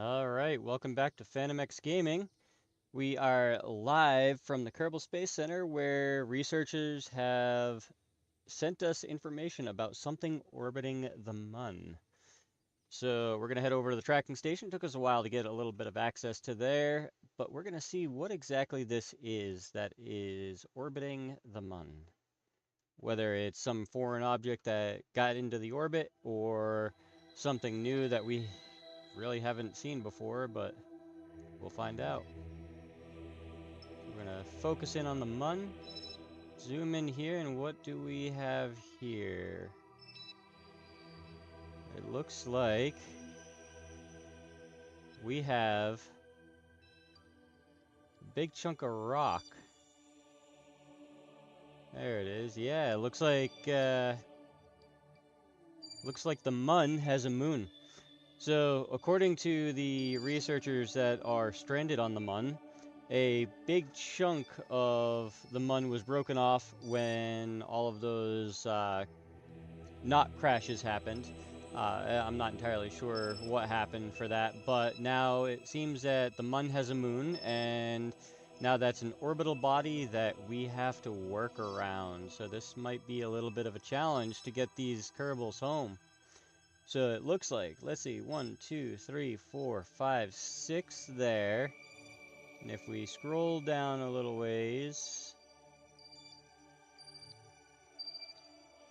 All right, welcome back to Phantom X Gaming. We are live from the Kerbal Space Center where researchers have sent us information about something orbiting the Mun. So we're going to head over to the tracking station. Took us a while to get a little bit of access to there, but we're going to see what exactly this is that is orbiting the Mun. Whether it's some foreign object that got into the orbit or something new that we really haven't seen before, but we'll find out. We're gonna focus in on the Mun, zoom in here, and what do we have here? It looks like we have a big chunk of rock. There it is. Yeah, it looks like the Mun has a moon. So, according to the researchers that are stranded on the Mun, a big chunk of the Mun was broken off when all of those not crashes happened. I'm not entirely sure what happened for that, but now it seems that the Mun has a moon, and now that's an orbital body that we have to work around. So this might be a little bit of a challenge to get these Kerbals home. So it looks like, let's see, 1, 2, 3, 4, 5, 6 there. And if we scroll down a little ways,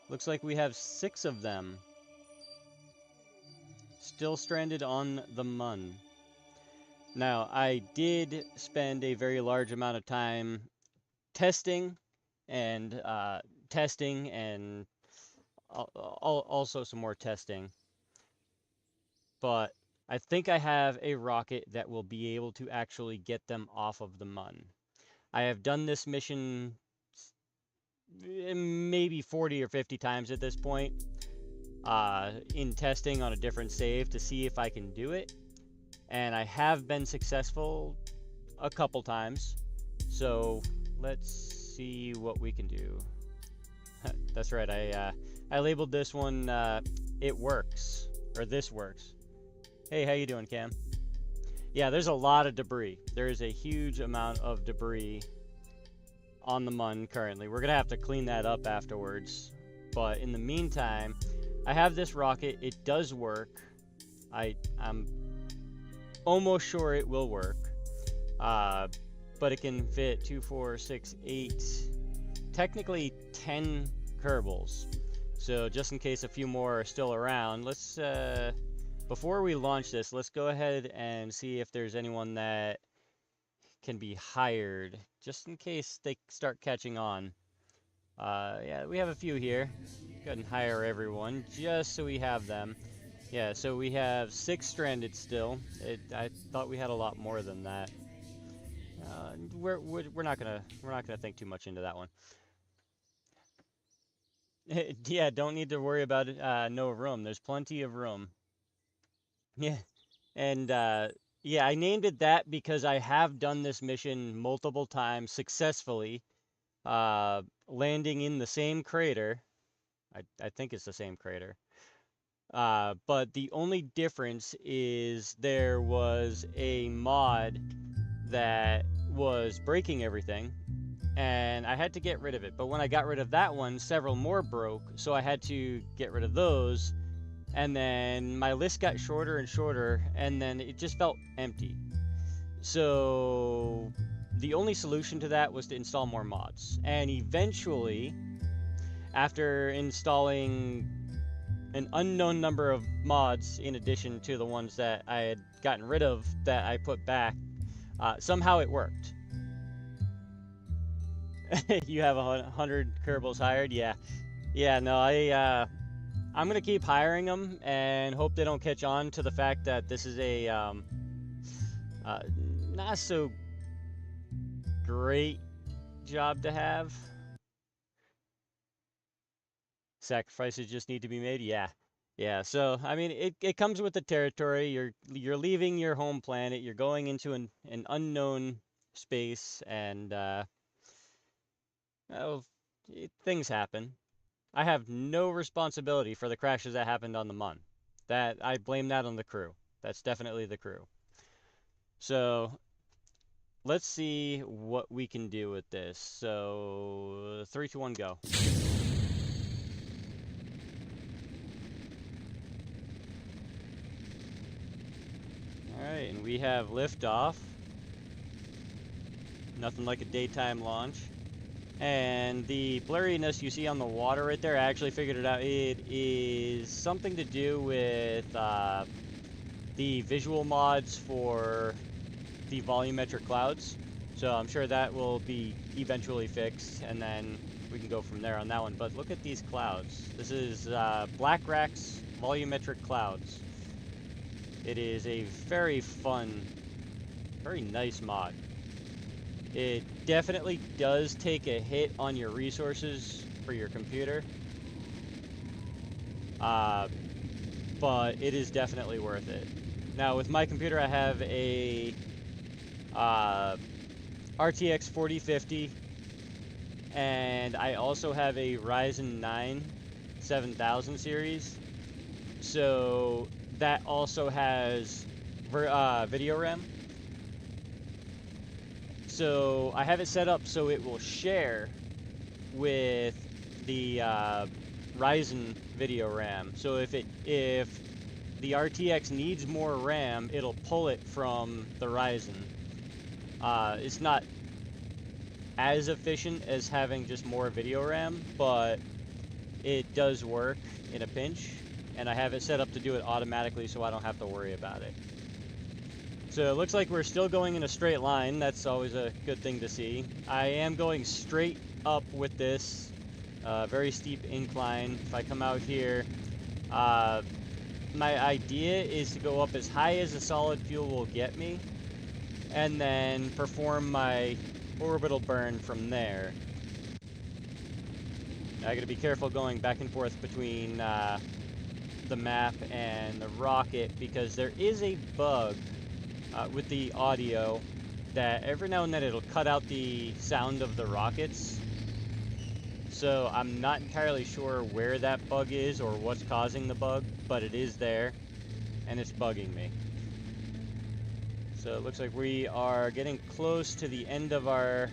looks like we have 6 of them still stranded on the Mun. Now, I did spend a very large amount of time testing and also some more testing. But I think I have a rocket that will be able to actually get them off of the Mun. I have done this mission maybe 40 or 50 times at this point in testing on a different save to see if I can do it. And I have been successful a couple times. So let's see what we can do. That's right, I labeled this one It Works, or This Works. Hey, how you doing, Cam? Yeah, there's a lot of debris. There is a huge amount of debris on the Mun currently. We're gonna have to clean that up afterwards. But in the meantime, I have this rocket. It does work. I'm almost sure it will work. But it can fit 2, 4, 6, 8, technically 10 Kerbals. So just in case a few more are still around, let's before we launch this, let's go ahead and see if there's anyone that can be hired, just in case they start catching on. Yeah, we have a few here. Go ahead and hire everyone, just so we have them. Yeah, so we have 6 stranded still. I thought we had a lot more than that. We're not gonna think too much into that one. Yeah, don't need to worry about it. No room. There's plenty of room. Yeah, and yeah, I named it that because I have done this mission multiple times successfully, landing in the same crater. I think it's the same crater. But the only difference is there was a mod that was breaking everything, and I had to get rid of it. But when I got rid of that one, several more broke, so I had to get rid of those. And then my list got shorter and shorter, and then it just felt empty. So the only solution to that was to install more mods. And eventually, after installing an unknown number of mods in addition to the ones that I had gotten rid of that I put back, somehow it worked. You have 100 Kerbals hired? Yeah. Yeah, no, I'm gonna keep hiring them and hope they don't catch on to the fact that this is a not so great job to have. Sacrifices just need to be made. Yeah, yeah. So I mean, it comes with the territory. You're leaving your home planet. You're going into an unknown space, and oh, things happen. I have no responsibility for the crashes that happened on the Mun. That I blame that on the crew. That's definitely the crew. So let's see what we can do with this. So 3, 2, 1, go. Alright, and we have liftoff. Nothing like a daytime launch. And the blurriness you see on the water right there, I actually figured it out. It is something to do with the visual mods for the volumetric clouds. So I'm sure that will be eventually fixed, and then we can go from there on that one. But look at these clouds. This is Black Rack's volumetric clouds. It is a very fun, very nice mod. It definitely does take a hit on your resources for your computer, but it is definitely worth it. Now with my computer I have a RTX 4050, and I also have a Ryzen 9 7000 series, so that also has video RAM. So I have it set up so it will share with the Ryzen video RAM. So if the RTX needs more RAM, it'll pull it from the Ryzen. It's not as efficient as having just more video RAM, but it does work in a pinch, and I have it set up to do it automatically so I don't have to worry about it. So it looks like we're still going in a straight line. That's always a good thing to see. I am going straight up with this, very steep incline. If I come out here, my idea is to go up as high as the solid fuel will get me, and then perform my orbital burn from there. I gotta be careful going back and forth between the map and the rocket, because there is a bug with the audio that every now and then it'll cut out the sound of the rockets. So I'm not entirely sure where that bug is or what's causing the bug, but it is there and it's bugging me. So it looks like we are getting close to the end of our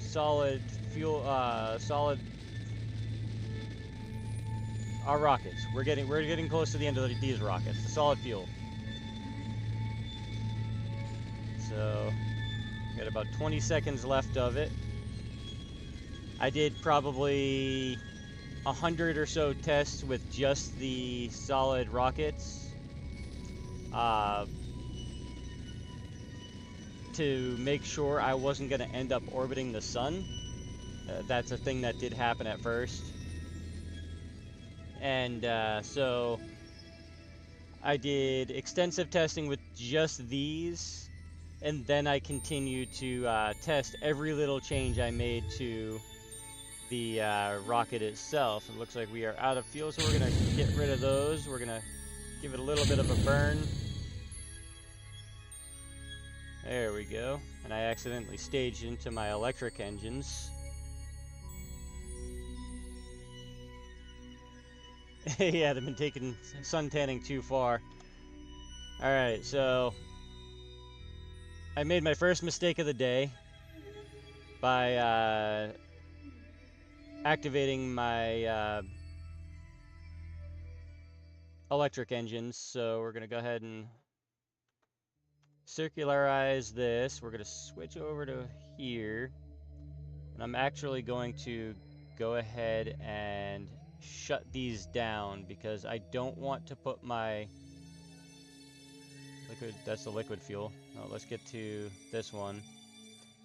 solid fuel, our rockets. We're getting close to the end of these rockets, the solid fuel. So, got about 20 seconds left of it. I did probably 100 or so tests with just the solid rockets to make sure I wasn't going to end up orbiting the sun. That's a thing that did happen at first. And so I did extensive testing with just these, and then I continued to test every little change I made to the rocket itself. It looks like we are out of fuel, so we're going to get rid of those. We're going to give it a little bit of a burn. There we go. And I accidentally staged into my electric engines. Yeah, they've been taking sun tanning too far. Alright, so I made my first mistake of the day by activating my electric engines. So we're going to go ahead and circularize this. We're going to switch over to here. And I'm actually going to go ahead and shut these down because I don't want to put my liquid, that's the liquid fuel. Oh, let's get to this one.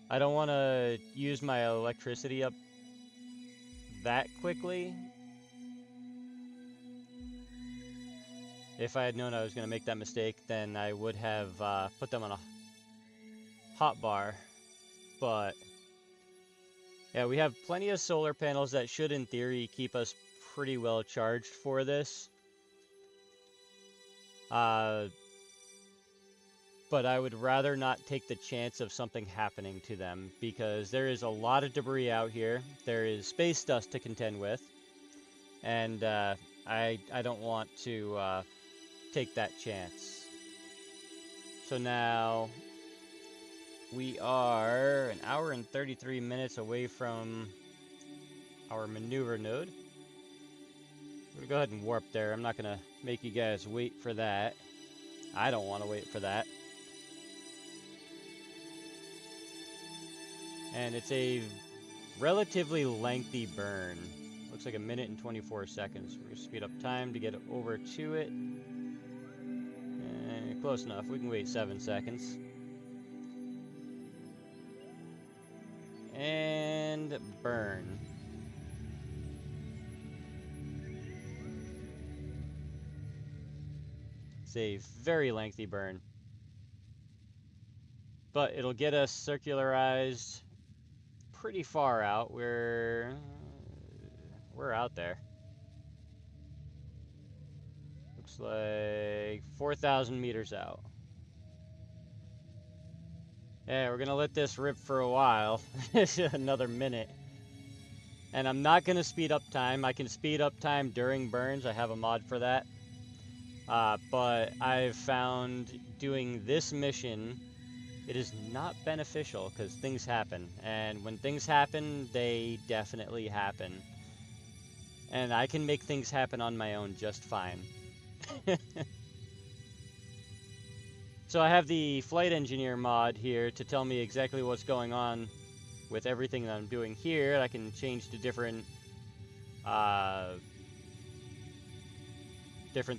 I don't want to use my electricity up that quickly. If I had known I was going to make that mistake, then I would have put them on a hot bar. But yeah, we have plenty of solar panels that should, in theory, keep us pretty well charged for this. But I would rather not take the chance of something happening to them, because there is a lot of debris out here. There is space dust to contend with, and I don't want to take that chance. So now We are an hour and 33 minutes away from our maneuver node. I'm gonna go ahead and warp there. I'm not gonna make you guys wait for that. I don't want to wait for that. And it's a relatively lengthy burn. Looks like 1 minute and 24 seconds. We're gonna speed up time to get over to it. Close enough. We can wait 7 seconds. And burn. It's a very lengthy burn. But it'll get us circularized pretty far out. We're out there. Looks like 4,000 meters out. Yeah, we're gonna let this rip for a while. Another minute. And I'm not gonna speed up time. I can speed up time during burns. I have a mod for that. But I've found doing this mission, it is not beneficial because things happen. And when things happen, they definitely happen. And I can make things happen on my own just fine. So I have the flight engineer mod here to tell me exactly what's going on with everything that I'm doing here. I can change to different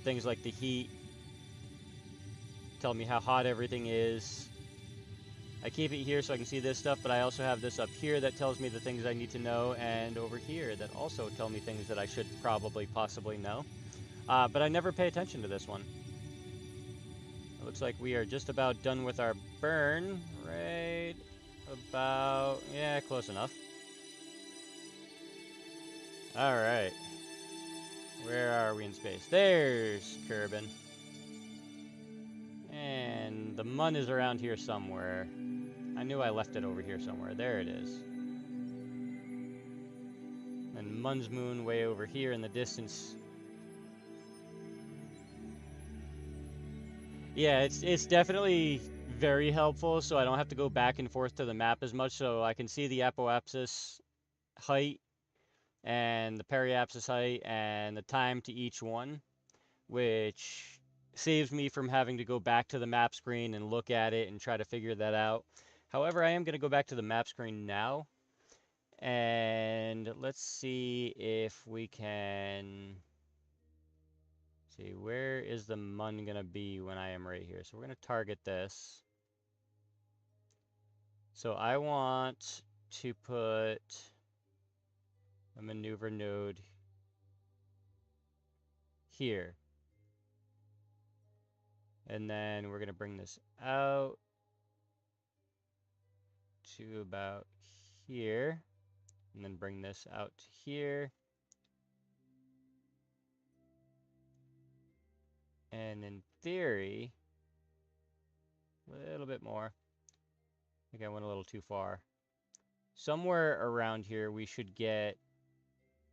things like the heat, tell me how hot everything is. I keep it here so I can see this stuff, but I also have this up here that tells me the things I need to know, and over here that also tell me things that I should possibly know. But I never pay attention to this one. It looks like we are just about done with our burn, right about, yeah, close enough. Alright. Where are we in space? There's Kerbal. And the Mun is around here somewhere. I knew I left it over here somewhere. There it is. And Mun's moon way over here in the distance. Yeah, it's definitely very helpful, so I don't have to go back and forth to the map as much, so I can see the apoapsis height and the periapsis height and the time to each one, which saves me from having to go back to the map screen and look at it and try to figure that out. However, I am going to go back to the map screen now, and let's see if we can see where is the Mun going to be when I am right here. So we're going to target this. So I want to put a maneuver node here. And then we're going to bring this out to about here. And then bring this out to here. And in theory, a little bit more. I think I went a little too far. Somewhere around here we should get,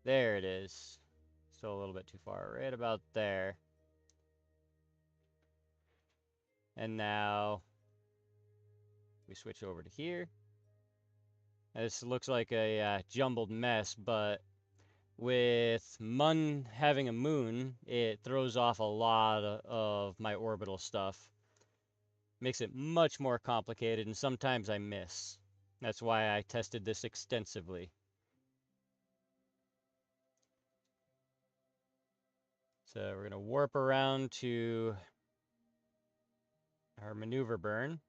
there it is. Still a little bit too far, right about there. And now we switch over to here. This looks like a jumbled mess, but with Mun having a moon, it throws off a lot of my orbital stuff. Makes it much more complicated, and sometimes I miss. That's why I tested this extensively. So we're going to warp around to our maneuver burn.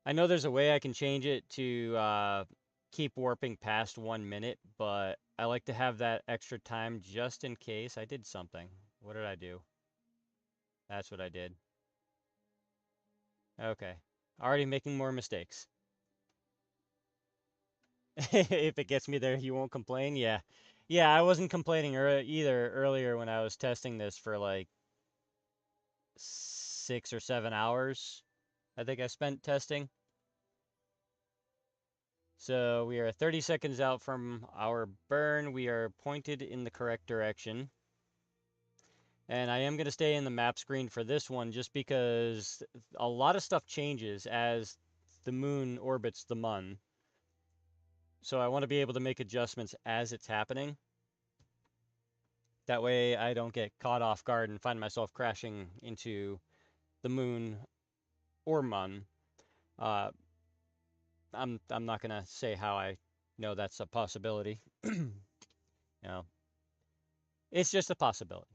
I know there's a way I can change it to keep warping past 1 minute, but I like to have that extra time just in case I did something. What did I do? That's what I did. Okay. Already making more mistakes. If it gets me there, you won't complain? Yeah. Yeah, I wasn't complaining either earlier when I was testing this for like 6 or 7 hours. I think I spent testing. So we are 30 seconds out from our burn. We are pointed in the correct direction. And I am going to stay in the map screen for this one just because a lot of stuff changes as the moon orbits the Mun. So I want to be able to make adjustments as it's happening. That way I don't get caught off guard and find myself crashing into the moon or Mun. I'm not going to say how I know that's a possibility. You know, it's just a possibility.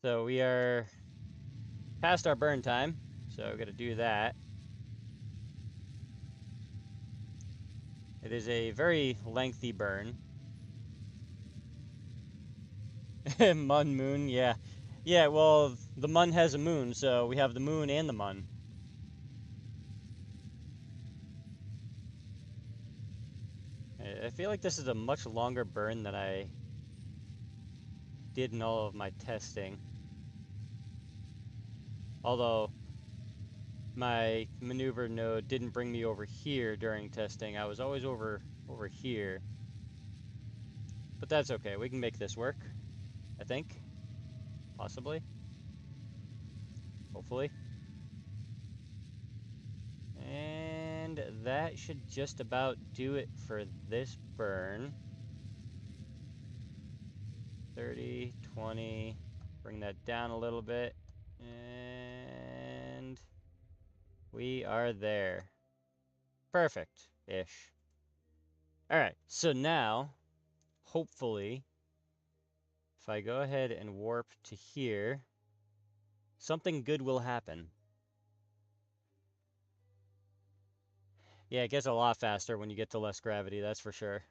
So we are past our burn time, so we're going to do that. It is a very lengthy burn. Mun moon, yeah. Yeah, well, the Mun has a moon, so we have the moon and the Mun. I feel like this is a much longer burn than I did in all of my testing. Although my maneuver node didn't bring me over here during testing. I was always over here. But that's okay. We can make this work, I think. Possibly. Hopefully. And that should just about do it for this burn. 30, 20, bring that down a little bit, and we are there. Perfect-ish. Alright, so now, hopefully, if I go ahead and warp to here, something good will happen. Yeah, it gets a lot faster when you get to less gravity, that's for sure.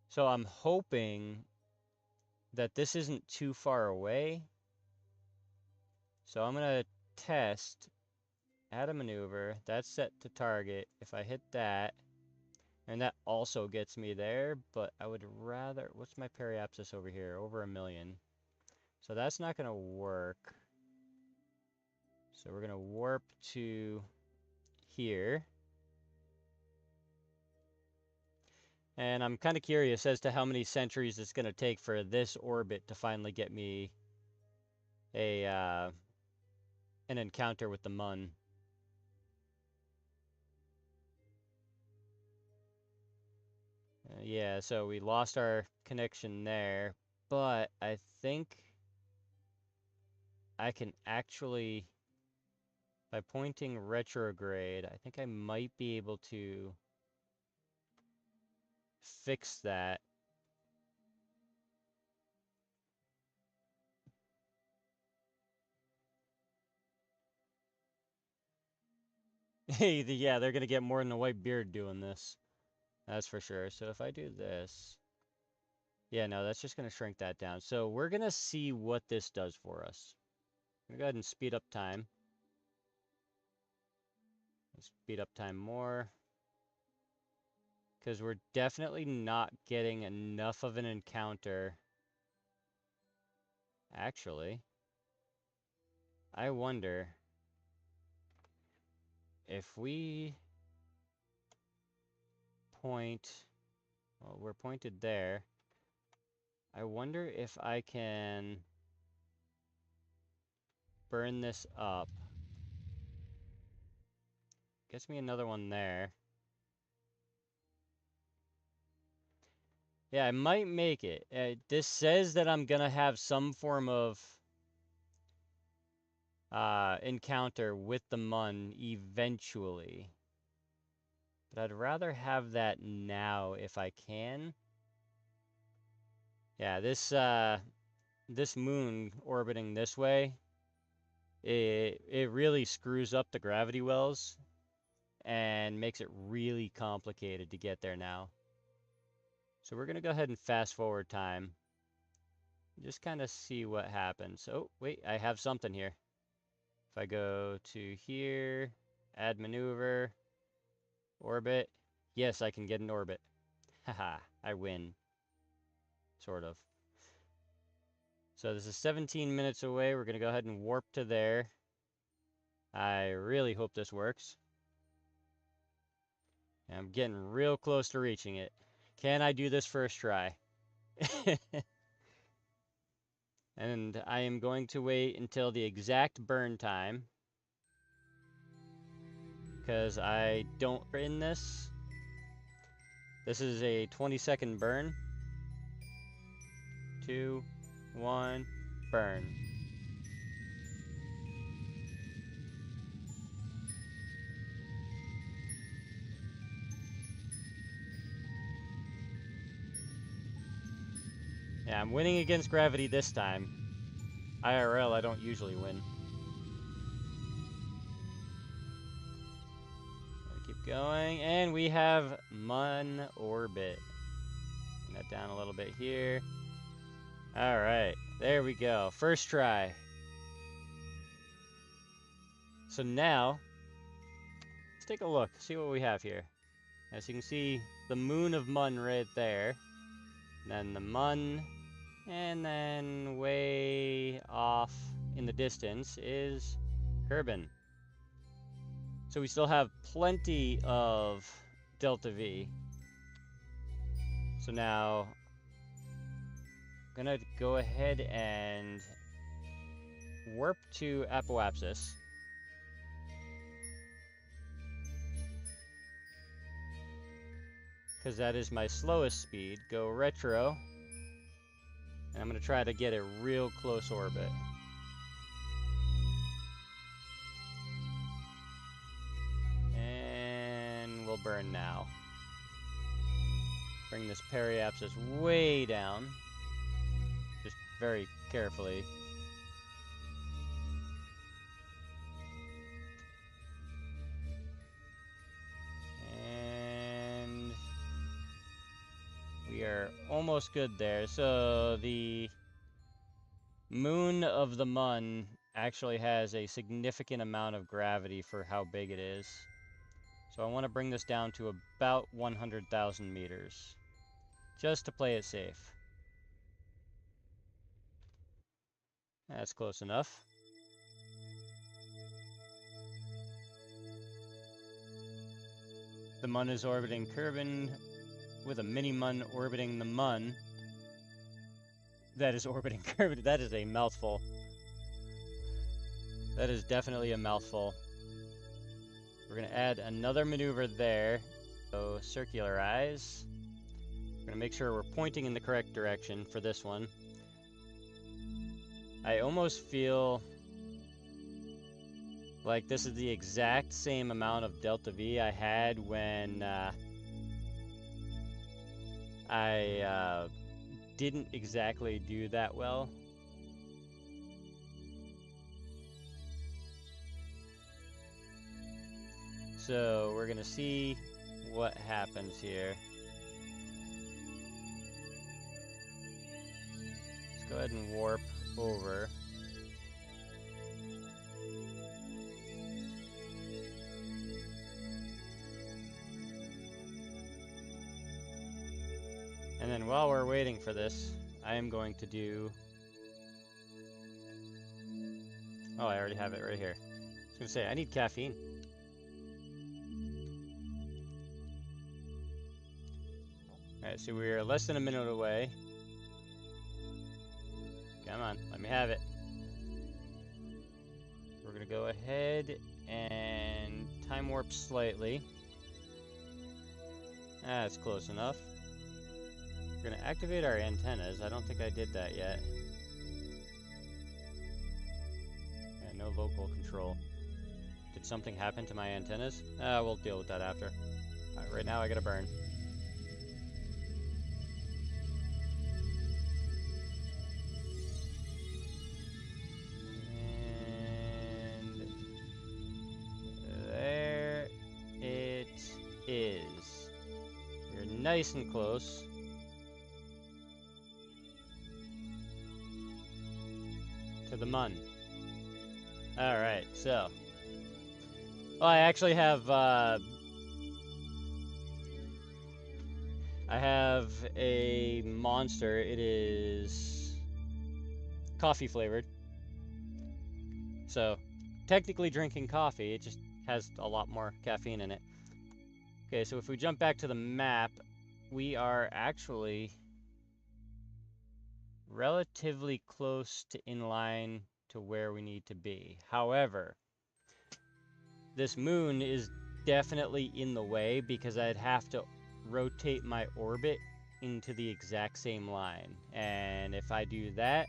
So I'm hoping that this isn't too far away. So I'm going to test, add a maneuver, that's set to target. If I hit that, and that also gets me there, but I would rather, what's my periapsis over here? Over 1 million. So that's not going to work. So we're going to warp to here. And I'm kind of curious as to how many centuries it's going to take for this orbit to finally get me a an encounter with the Mun. Yeah, so we lost our connection there, but I think I can actually, by pointing retrograde, I think I might be able to fix that. Hey, yeah, they're gonna get more than a white beard doing this. That's for sure. So if I do this, yeah, no, that's just gonna shrink that down. So we're gonna see what this does for us. I'm gonna go ahead and speed up time. Speed up time more. Because we're definitely not getting enough of an encounter. Actually, I wonder if we point, well, we're pointed there. I wonder if I can burn this up. Gets me another one there. Yeah, I might make it. This says that I'm gonna have some form of encounter with the Mun eventually. But I'd rather have that now if I can. Yeah, this moon orbiting this way, it really screws up the gravity wells and makes it really complicated to get there now. So we're gonna go ahead and fast forward time. Just kind of see what happens. Oh, wait, I have something here. If I go to here, add maneuver, orbit. Yes, I can get an orbit. Haha, I win. Sort of. So this is 17 minutes away. We're going to go ahead and warp to there. I really hope this works. I'm getting real close to reaching it. Can I do this first try? And I am going to wait until the exact burn time, because I don't in this. This is a 20-second burn. 2, 1, burn. Yeah, I'm winning against gravity this time. IRL, I don't usually win. Keep going, and we have Mun orbit. Bring that down a little bit here. All right, there we go. First try. So now, let's take a look, see what we have here. As you can see, the moon of Mun right there. And then the Mun, and then way off in the distance is Kerbal. So we still have plenty of Delta V. So now, I'm gonna go ahead and warp to Apoapsis. Because that is my slowest speed. Go retro. And I'm going to try to get a real close orbit. And we'll burn now. Bring this periapsis way down. Just very carefully. And we are almost good there. So the moon of the Mun actually has a significant amount of gravity for how big it is. So I want to bring this down to about 100,000 meters, just to play it safe. That's close enough. The Mun is orbiting Kerbal with a mini-Mun orbiting the Mun. That is orbiting Kerbal. That is a mouthful. That is definitely a mouthful. We're going to add another maneuver there. So circularize. We're going to make sure we're pointing in the correct direction for this one. I almost feel like this is the exact same amount of Delta V I had when I didn't exactly do that well. So we're gonna see what happens here. Let's go ahead and warp over. And then while we're waiting for this, I am going to do... Oh, I already have it right here. I was gonna say, I need caffeine. Alright, so we're less than a minute away. Come on, let me have it. We're gonna go ahead and time warp slightly. That's close enough. We're gonna activate our antennas. I don't think I did that yet. Yeah, no local control. Did something happen to my antennas? We'll deal with that after. Alright, right now I gotta burn. Nice and close. To the Mun. Alright, so. Well, I actually have, I have a monster. It is coffee flavored. So, technically drinking coffee, it just has a lot more caffeine in it. Okay, so if we jump back to the map, we are actually relatively close to inline to where we need to be. However, this moon is definitely in the way because I'd have to rotate my orbit into the exact same line. And if I do that,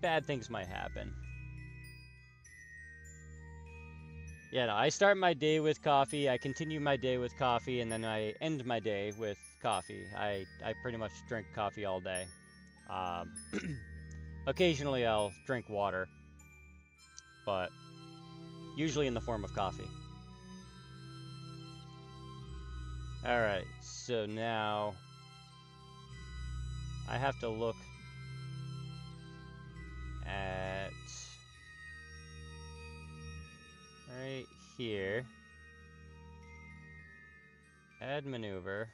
bad things might happen. Yeah, no, I start my day with coffee, I continue my day with coffee, and then I end my day with coffee. I pretty much drink coffee all day. Um, occasionally I'll drink water, but usually in the form of coffee. Alright, so now I have to look at right here. Add maneuver.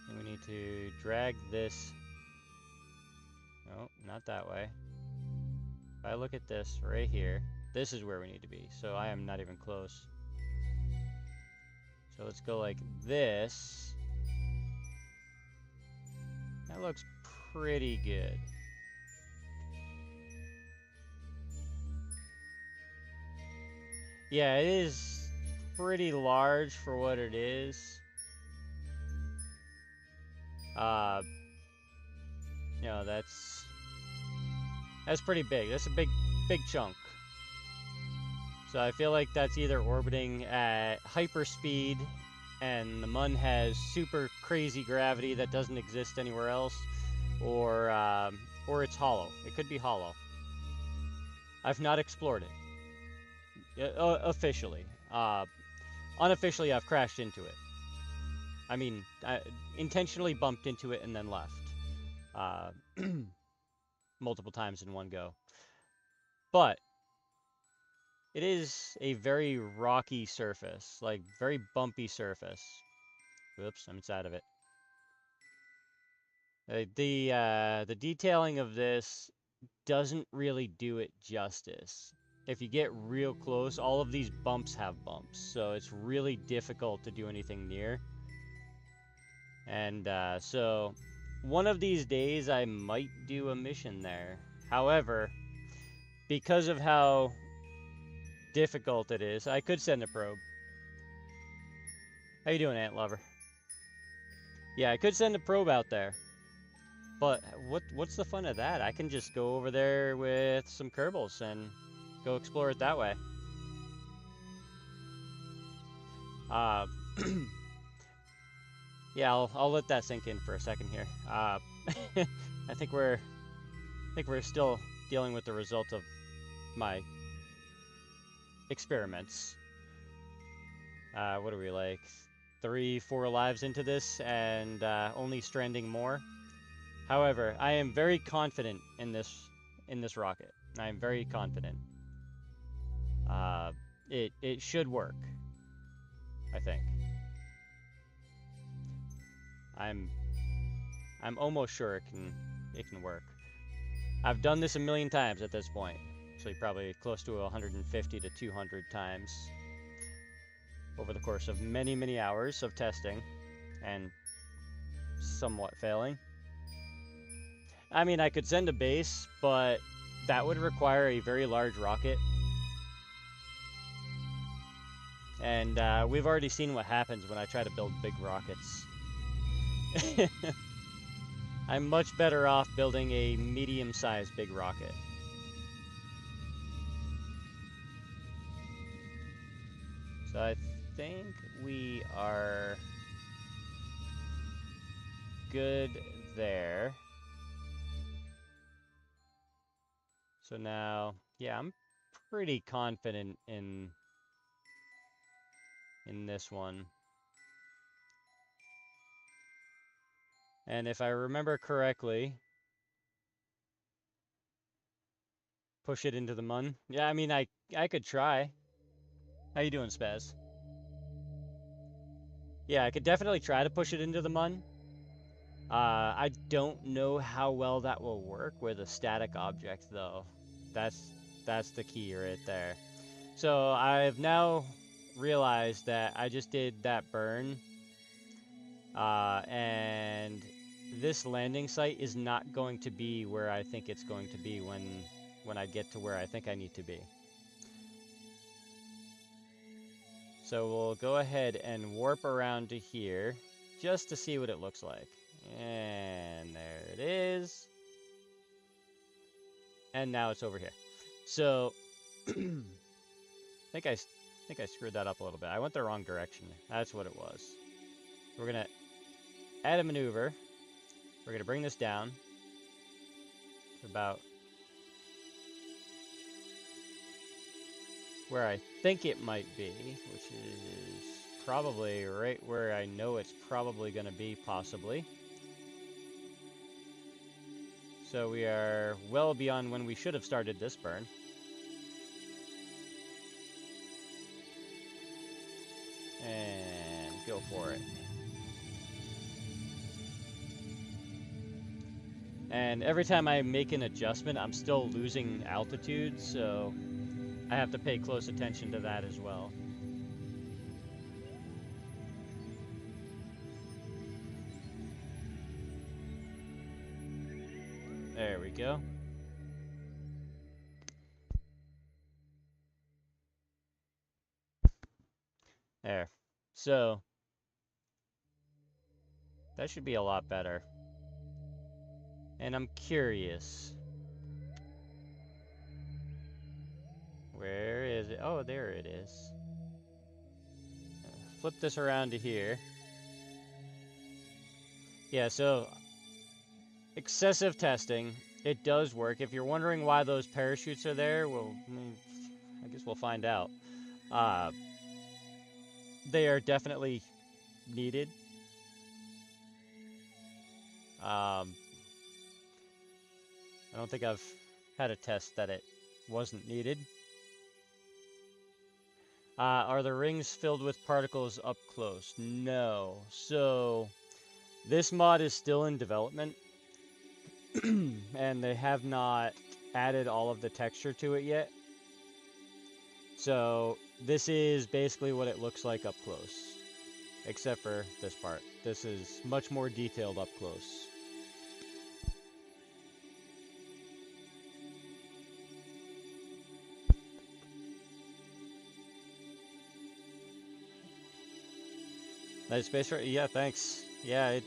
And we need to drag this. No, not that way. If I look at this right here, this is where we need to be. So I am not even close. So let's go like this. That looks pretty good. Yeah, it is pretty large for what it is. You know, that's pretty big. That's a big chunk. So I feel like that's either orbiting at hyperspeed and the Mun has super crazy gravity that doesn't exist anywhere else, or it's hollow. It could be hollow. I've not explored it officially. Unofficially, I've crashed into it. I mean, I intentionally bumped into it and then left. Multiple times in one go. But it is a very rocky surface, like very bumpy surface. Whoops, I'm inside of it. The detailing of this doesn't really do it justice. If you get real close, all of these bumps have bumps, so it's really difficult to do anything near. And so one of these days I might do a mission there. However, because of how difficult it is, I could send a probe. How you doing, Ant Lover? Yeah, I could send a probe out there. But what's the fun of that? I can just go over there with some Kerbals and go explore it that way. Yeah, I'll let that sink in for a second here. I think we're still dealing with the result of my experiments. What are we, like 3-4 lives into this and only stranding more? However, I am very confident in this rocket. I am very confident. It should work, I think. I'm almost sure it can work. I've done this a million times at this point. Actually, probably close to 150 to 200 times over the course of many, many hours of testing and somewhat failing. I mean, I could send a base, but that would require a very large rocket. And we've already seen what happens when I try to build big rockets. I'm much better off building a medium-sized big rocket. So I think we are good there. So now, yeah, I'm pretty confident in this one. And if I remember correctly, push it into the Mun. Yeah, I mean, I could try. How you doing, Spaz? Yeah, I could definitely try to push it into the Mun. I don't know how well that will work with a static object, though. That's the key right there. So I've now realized that I just did that burn And this landing site is not going to be where I think it's going to be when I get to where I think I need to be. So we'll go ahead and warp around to here just to see what it looks like. And there it is. And now it's over here. So I think I screwed that up a little bit. I went the wrong direction. That's what it was. We're gonna add a maneuver. We're gonna bring this down to about where I think it might be, which is probably right where I know it's probably gonna be, possibly. So we are well beyond when we should have started this burn. And go for it. And every time I make an adjustment, I'm still losing altitude, so I have to pay close attention to that as well. There we go. There. So that should be a lot better. And I'm curious. Where is it? Oh, there it is. Flip this around to here. Yeah, so excessive testing. It does work. If you're wondering why those parachutes are there, well, I guess we'll find out. They are definitely needed. I don't think I've had a test that it wasn't needed. Are the rings filled with particles up close? No. So this mod is still in development. And they have not added all of the texture to it yet. So this is basically what it looks like up close. Except for this part. This is much more detailed up close. Nice space right? Yeah, thanks. Yeah, it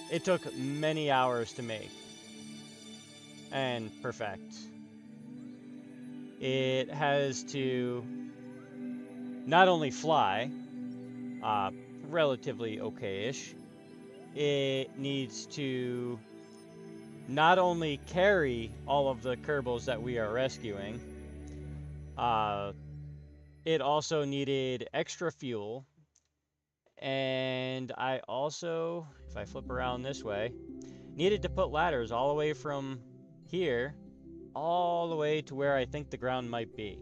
it took many hours to make and perfect. It has to not only fly, relatively okay-ish, it needs to not only carry all of the Kerbals that we are rescuing, it also needed extra fuel, and I also, if I flip around this way, needed to put ladders all the way from here all the way to where I think the ground might be.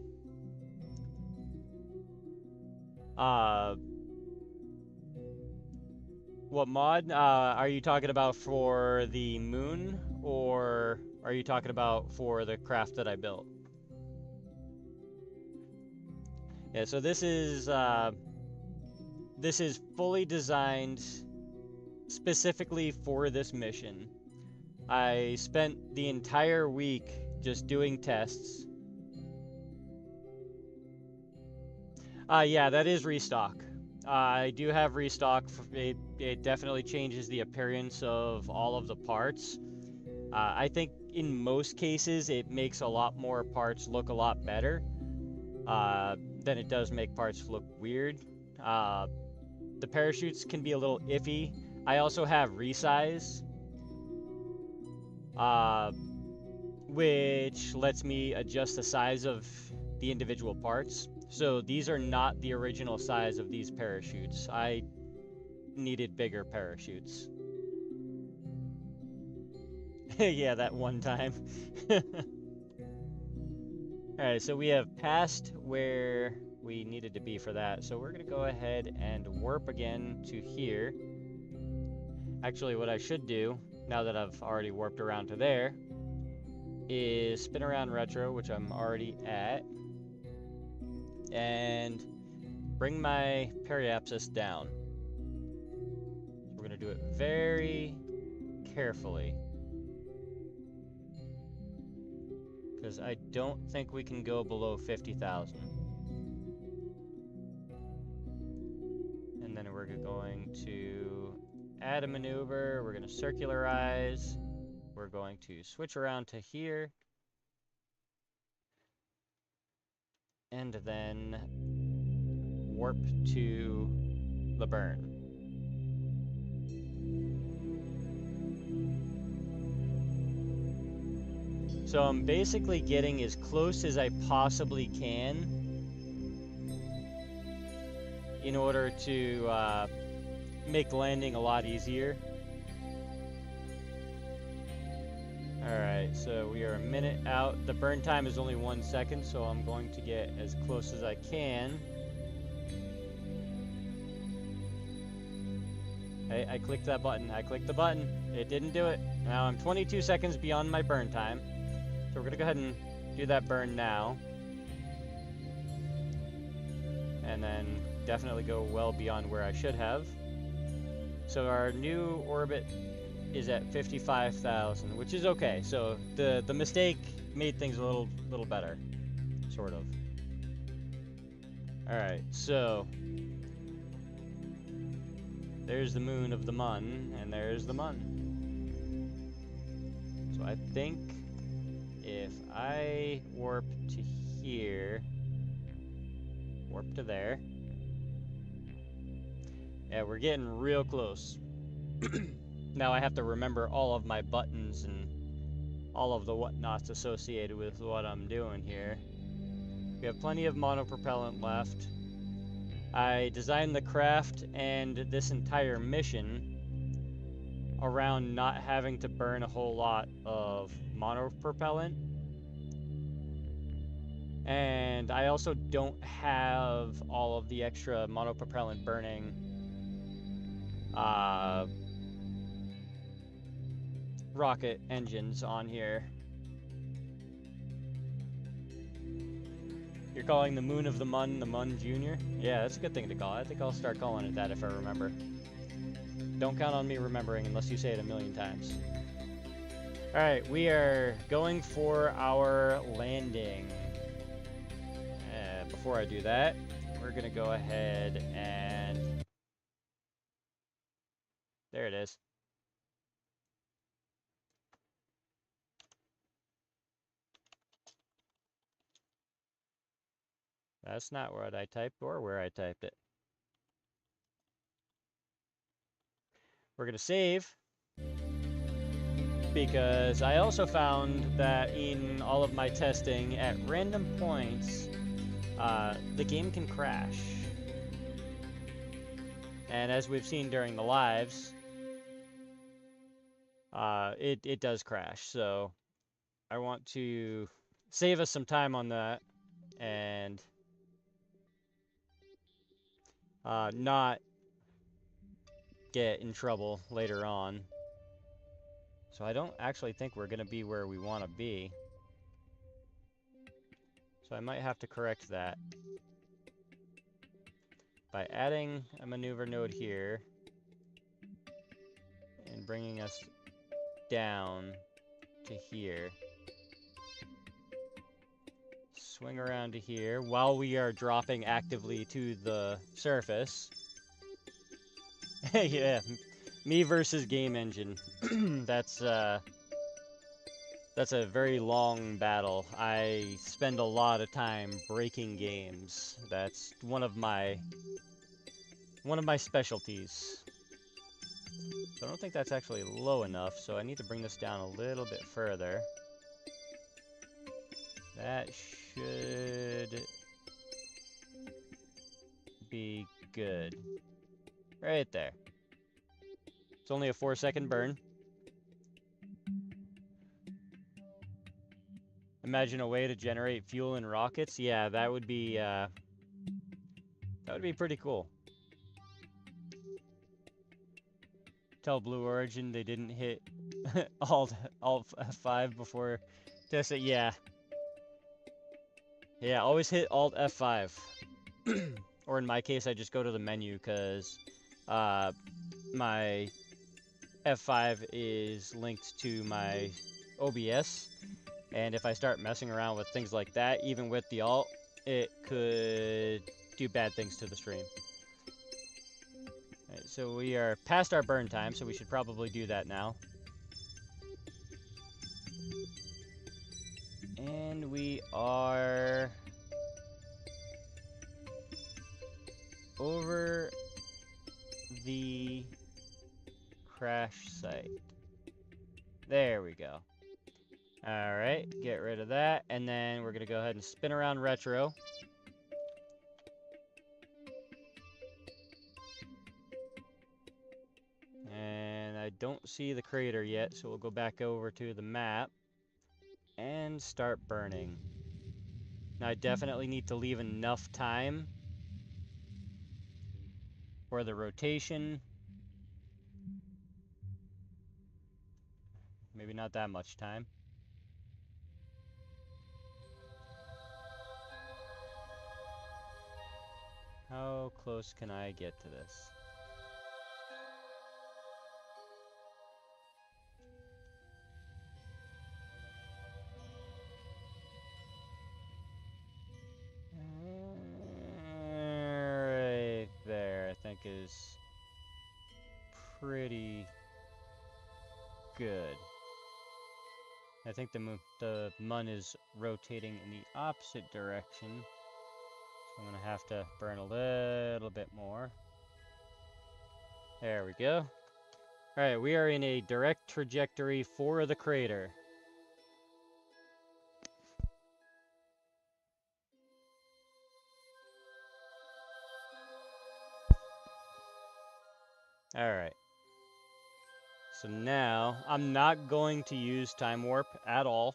What mod are you talking about for the moon, or are you talking about for the craft that I built? Yeah, so this is fully designed specifically for this mission. I spent the entire week just doing tests. Yeah, that is restock. I do have restock. It definitely changes the appearance of all of the parts. I think in most cases it makes a lot more parts look a lot better than it does make parts look weird. The parachutes can be a little iffy. I also have resize, which lets me adjust the size of the individual parts. So these are not the original size of these parachutes. I needed bigger parachutes. Yeah, that one time. Alright, so we have passed where we needed to be for that. So we're going to go ahead and warp again to here. Actually, what I should do, now that I've already warped around to there, is spin around retro, which I'm already at. And bring my periapsis down. We're gonna do it very carefully, because I don't think we can go below 50,000. And then we're going to add a maneuver. We're going to circularize. We're going to switch around to here. And then warp to the burn. So I'm basically getting as close as I possibly can in order to make landing a lot easier. Alright, so we are a minute out. The burn time is only 1 second, so I'm going to get as close as I can. Hey, I clicked that button. I clicked the button. It didn't do it. Now I'm 22 seconds beyond my burn time. So we're going to go ahead and do that burn now. And then definitely go well beyond where I should have. So our new orbit is at 55,000, which is okay. So the mistake made things a little better, sort of. All right, so there's the moon of the Mun, and there's the Mun. So I think if I warp to here, warp to there. Yeah, we're getting real close. Now I have to remember all of my buttons and all of the whatnots associated with what I'm doing here. We have plenty of monopropellant left. I designed the craft and this entire mission around not having to burn a whole lot of monopropellant. And I also don't have all of the extra monopropellant burning rocket engines on here. You're calling the moon of the Mun Junior? Yeah, that's a good thing to call it. I think I'll start calling it that if I remember. Don't count on me remembering unless you say it a million times. Alright, we are going for our landing. Before I do that, we're going to go ahead and... There it is. That's not what I typed or where I typed it. We're going to save, because I also found that in all of my testing, at random points, the game can crash. And as we've seen during the lives, it does crash. So I want to save us some time on that and not get in trouble later on. So I don't actually think we're going to be where we want to be. So I might have to correct that by adding a maneuver node here and bringing us down to here. Swing around to here while we are dropping actively to the surface. Yeah, me versus game engine. That's a very long battle. I spend a lot of time breaking games. That's one of my specialties. So I don't think that's actually low enough, so I need to bring this down a little bit further. That should be good. Right there. It's only a 4-second burn. Imagine a way to generate fuel in rockets. Yeah, that would be pretty cool. Tell Blue Origin they didn't hit Alt F5 before test it. Yeah. Yeah, always hit Alt F5. or in my case, I just go to the menu because my F5 is linked to my OBS, and if I start messing around with things like that, even with the alt, it could do bad things to the stream. Alright, so we are past our burn time, so we should probably do that now. And we are over the crash site. There we go. Alright, get rid of that, and then we're gonna go ahead and spin around retro. And I don't see the crater yet, so we'll go back over to the map and start burning. Now I definitely need to leave enough time for the rotation. Maybe not that much time. How close can I get to this? Right there, I think is pretty good. I think the mun is rotating in the opposite direction. So I'm gonna have to burn a little bit more. There we go. Alright, we are in a direct trajectory for the crater. Alright. So now, I'm not going to use Time Warp at all.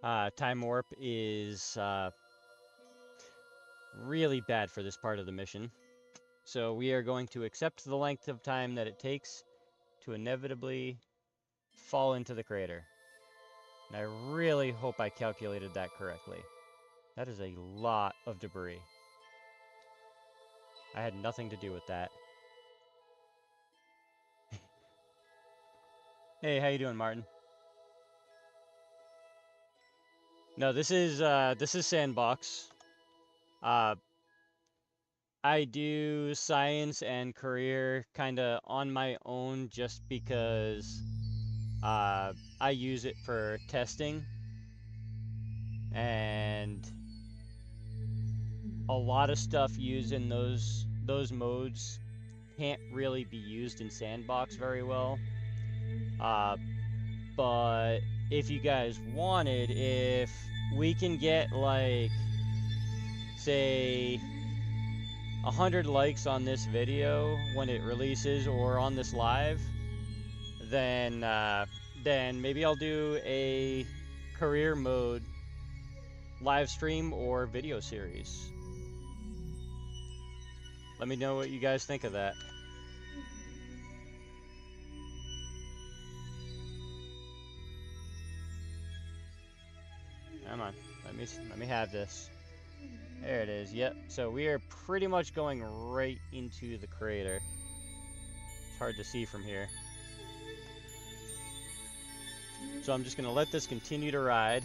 Time Warp is really bad for this part of the mission. So we are going to accept the length of time that it takes to inevitably fall into the crater. And I really hope I calculated that correctly. That is a lot of debris. I had nothing to do with that. Hey, how you doing, Martin? No, this is Sandbox. I do science and career kind of on my own just because I use it for testing, and a lot of stuff used in those modes can't really be used in Sandbox very well. But if you guys wanted, if we can get like, say, 100 likes on this video when it releases or on this live, then maybe I'll do a career mode live stream or video series. Let me know what you guys think of that. Come on, let me have this. There it is. Yep. So we are pretty much going right into the crater. It's hard to see from here. So I'm just going to let this continue to ride.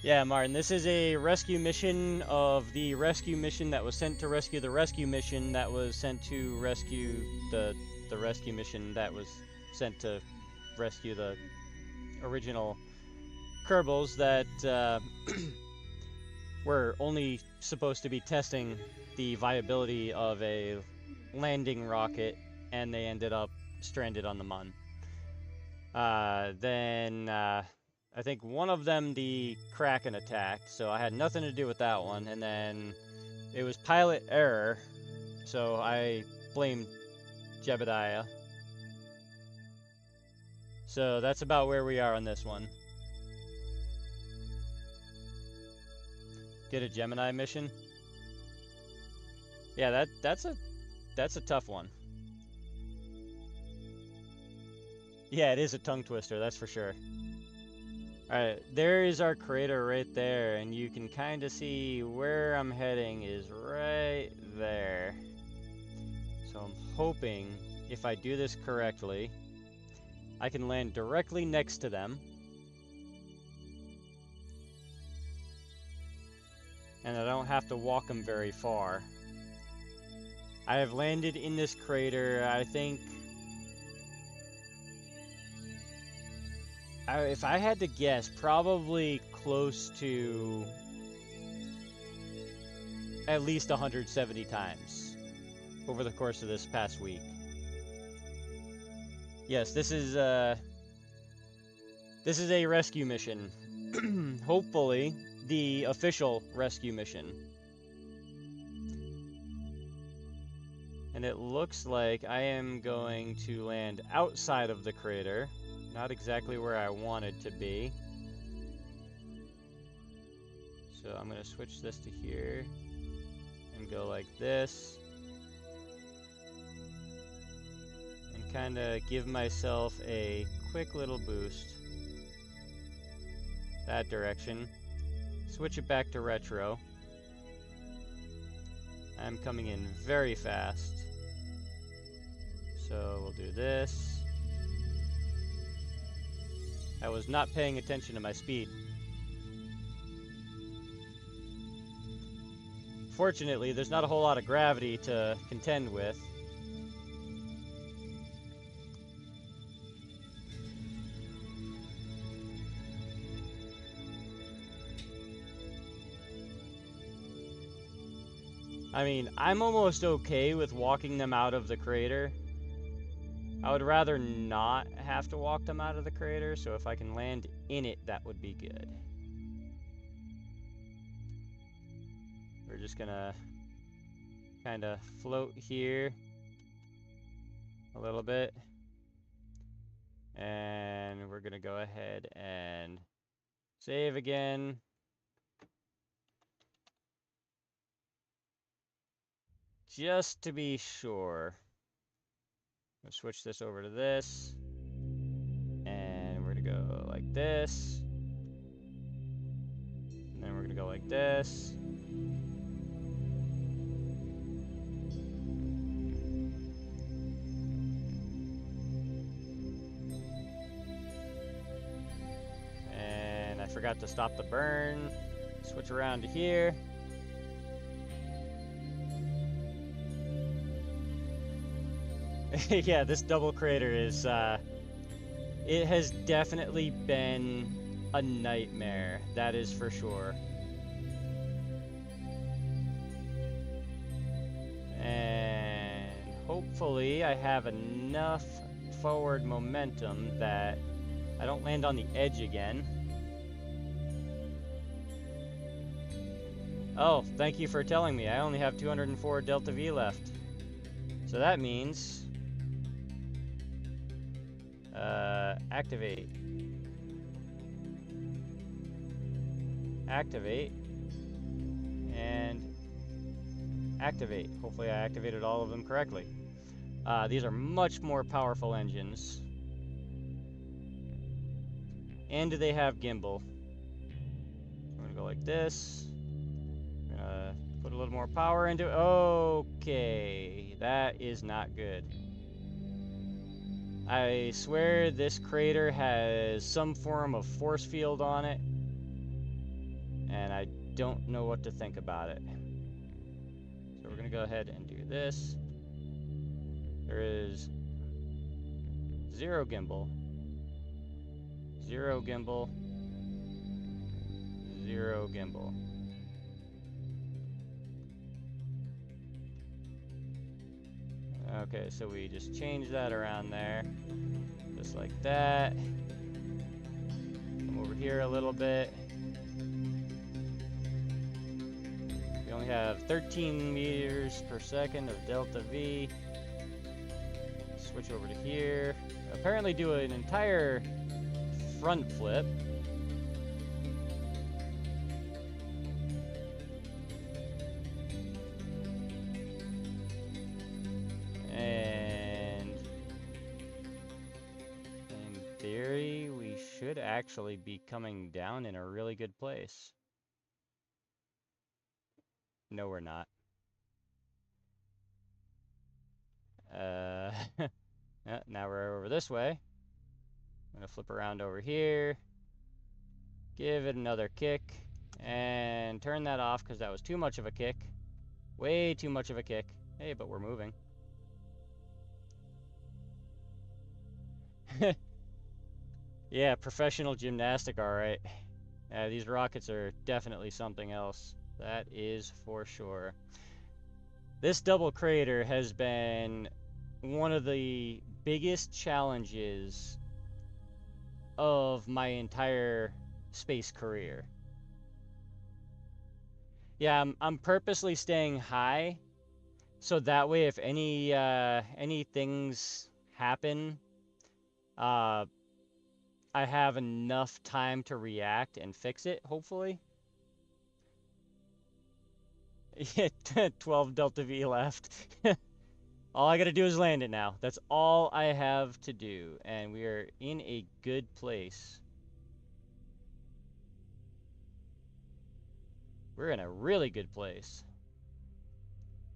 Yeah, Martin, this is a rescue mission of the rescue mission that was sent to rescue the rescue mission that was sent to rescue the rescue mission that was sent to rescue the original Kerbals that were only supposed to be testing the viability of a landing rocket, and they ended up stranded on the mun. Then I think one of them the Kraken attacked, so I had nothing to do with that one, and then it was pilot error, so I blamed Jebediah. So that's about where we are on this one. Get a Gemini mission? Yeah, that's a tough one. Yeah, it is a tongue twister, that's for sure. Alright, there is our crater right there, and you can kind of see where I'm heading is right there. So I'm hoping, if I do this correctly, I can land directly next to them. And I don't have to walk them very far. I have landed in this crater, I think... if I had to guess, probably close to at least 170 times over the course of this past week. Yes, this is a rescue mission. Hopefully, the official rescue mission. And it looks like I am going to land outside of the crater. Not exactly where I wanted to be. So I'm going to switch this to here and go like this. And kind of give myself a quick little boost. That direction. Switch it back to retro. I'm coming in very fast. So we'll do this. I was not paying attention to my speed. Fortunately, there's not a whole lot of gravity to contend with. I mean, I'm almost okay with walking them out of the crater. I would rather not have to walk them out of the crater, so if I can land in it, that would be good. We're just gonna kind of float here a little bit. And we're gonna go ahead and save again. Just to be sure. We'll switch this over to this. And we're gonna go like this. And then we're gonna go like this. And I forgot to stop the burn. Switch around to here. Yeah, this double crater is, it has definitely been a nightmare, that is for sure. And hopefully I have enough forward momentum that I don't land on the edge again. Oh, thank you for telling me. I only have 204 Delta V left. So that means... activate. Activate. And activate. Hopefully I activated all of them correctly. These are much more powerful engines. And do they have gimbal? I'm gonna go like this. I'm gonna put a little more power into it. Okay, that is not good. I swear this crater has some form of force field on it, and I don't know what to think about it. So we're gonna go ahead and do this. There is zero gimbal, zero gimbal, zero gimbal. Okay, so we just change that around there, just like that. Come over here a little bit. We only have 13 meters per second of delta V. Switch over to here. Apparently do an entire front flip. should actually be coming down in a really good place. No, we're not. Yeah, now we're over this way. I'm gonna flip around over here. Give it another kick. And turn that off because that was too much of a kick. Way too much of a kick. Hey, but we're moving. Yeah, professional gymnastic, alright. These rockets are definitely something else. That is for sure. This double crater has been one of the biggest challenges of my entire space career. Yeah, I'm purposely staying high, so that way if any things happen, I have enough time to react and fix it, hopefully. Yeah, 12 Delta V left. All I gotta do is land it now. That's all I have to do, and we are in a good place. We're in a really good place.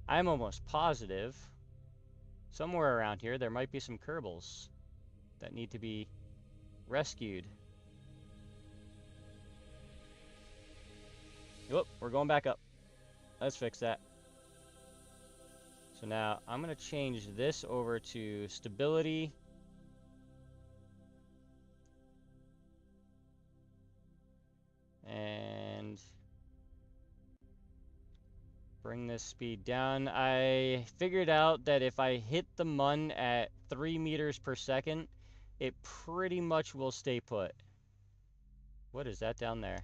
I'm almost positive somewhere around here there might be some Kerbals that need to be rescued. Whoop, we're going back up. Let's fix that. So now I'm going to change this over to stability. And bring this speed down. I figured out that if I hit the mun at 3 meters per second, it pretty much will stay put. What is that down there?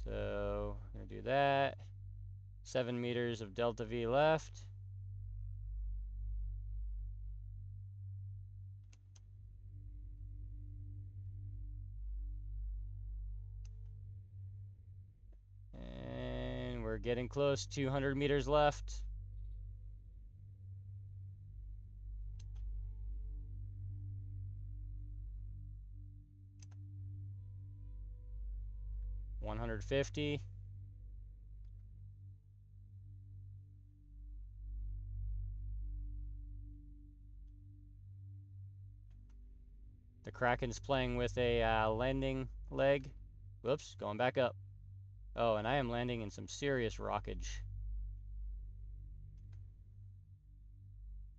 So I'm going to do that. 7 meters of delta V left. And we're getting close. 200 meters left. $150. The Kraken's playing with a landing leg. Whoops, going back up. Oh, and I am landing in some serious rockage.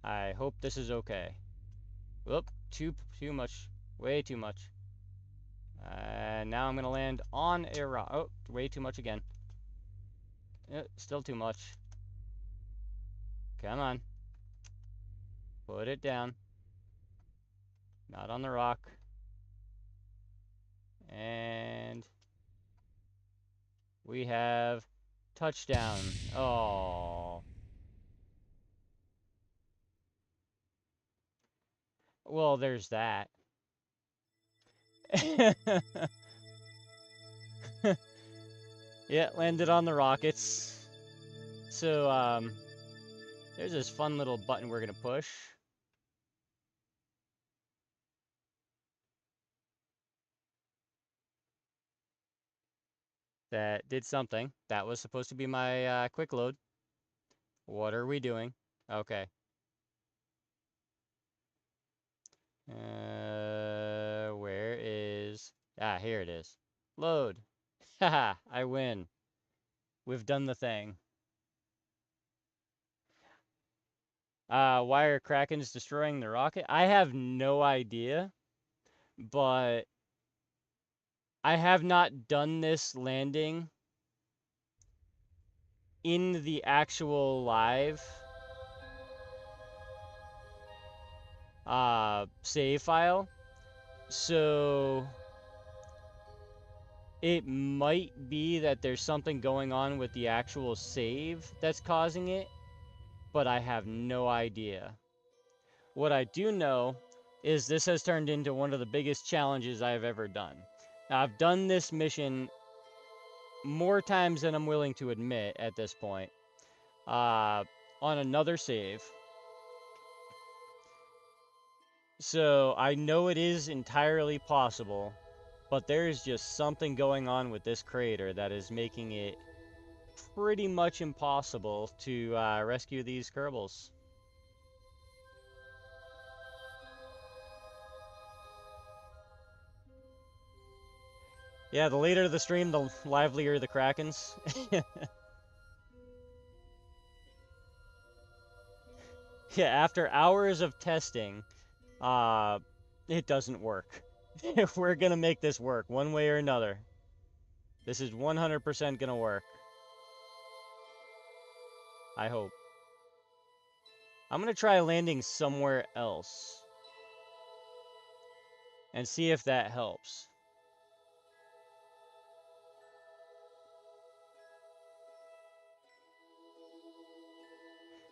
I hope this is okay. Whoop, too much. Way too much. Now I'm going to land on a rock. Oh, way too much again. Still too much. Come on. Put it down. Not on the rock. And we have touchdown. Oh. Well, there's that. Yeah, landed on the rockets. So, there's this fun little button we're gonna push. That did something. That was supposed to be my quick load. What are we doing? Okay. Where is... Ah, here it is. Load. Haha, I win. We've done the thing. Why are Krakens destroying the rocket? I have no idea, but I have not done this landing in the actual live save file, so it might be that there's something going on with the actual save that's causing it, but I have no idea. What I do know is this has turned into one of the biggest challenges I've ever done. Now, I've done this mission more times than I'm willing to admit at this point, on another save. So I know it is entirely possible, but there's just something going on with this crater that is making it pretty much impossible to rescue these Kerbals. Yeah, the later the stream, the livelier the Krakens. Yeah, after hours of testing, it doesn't work. We're gonna make this work one way or another. This is 100% gonna work. I hope. I'm gonna try landing somewhere else and see if that helps.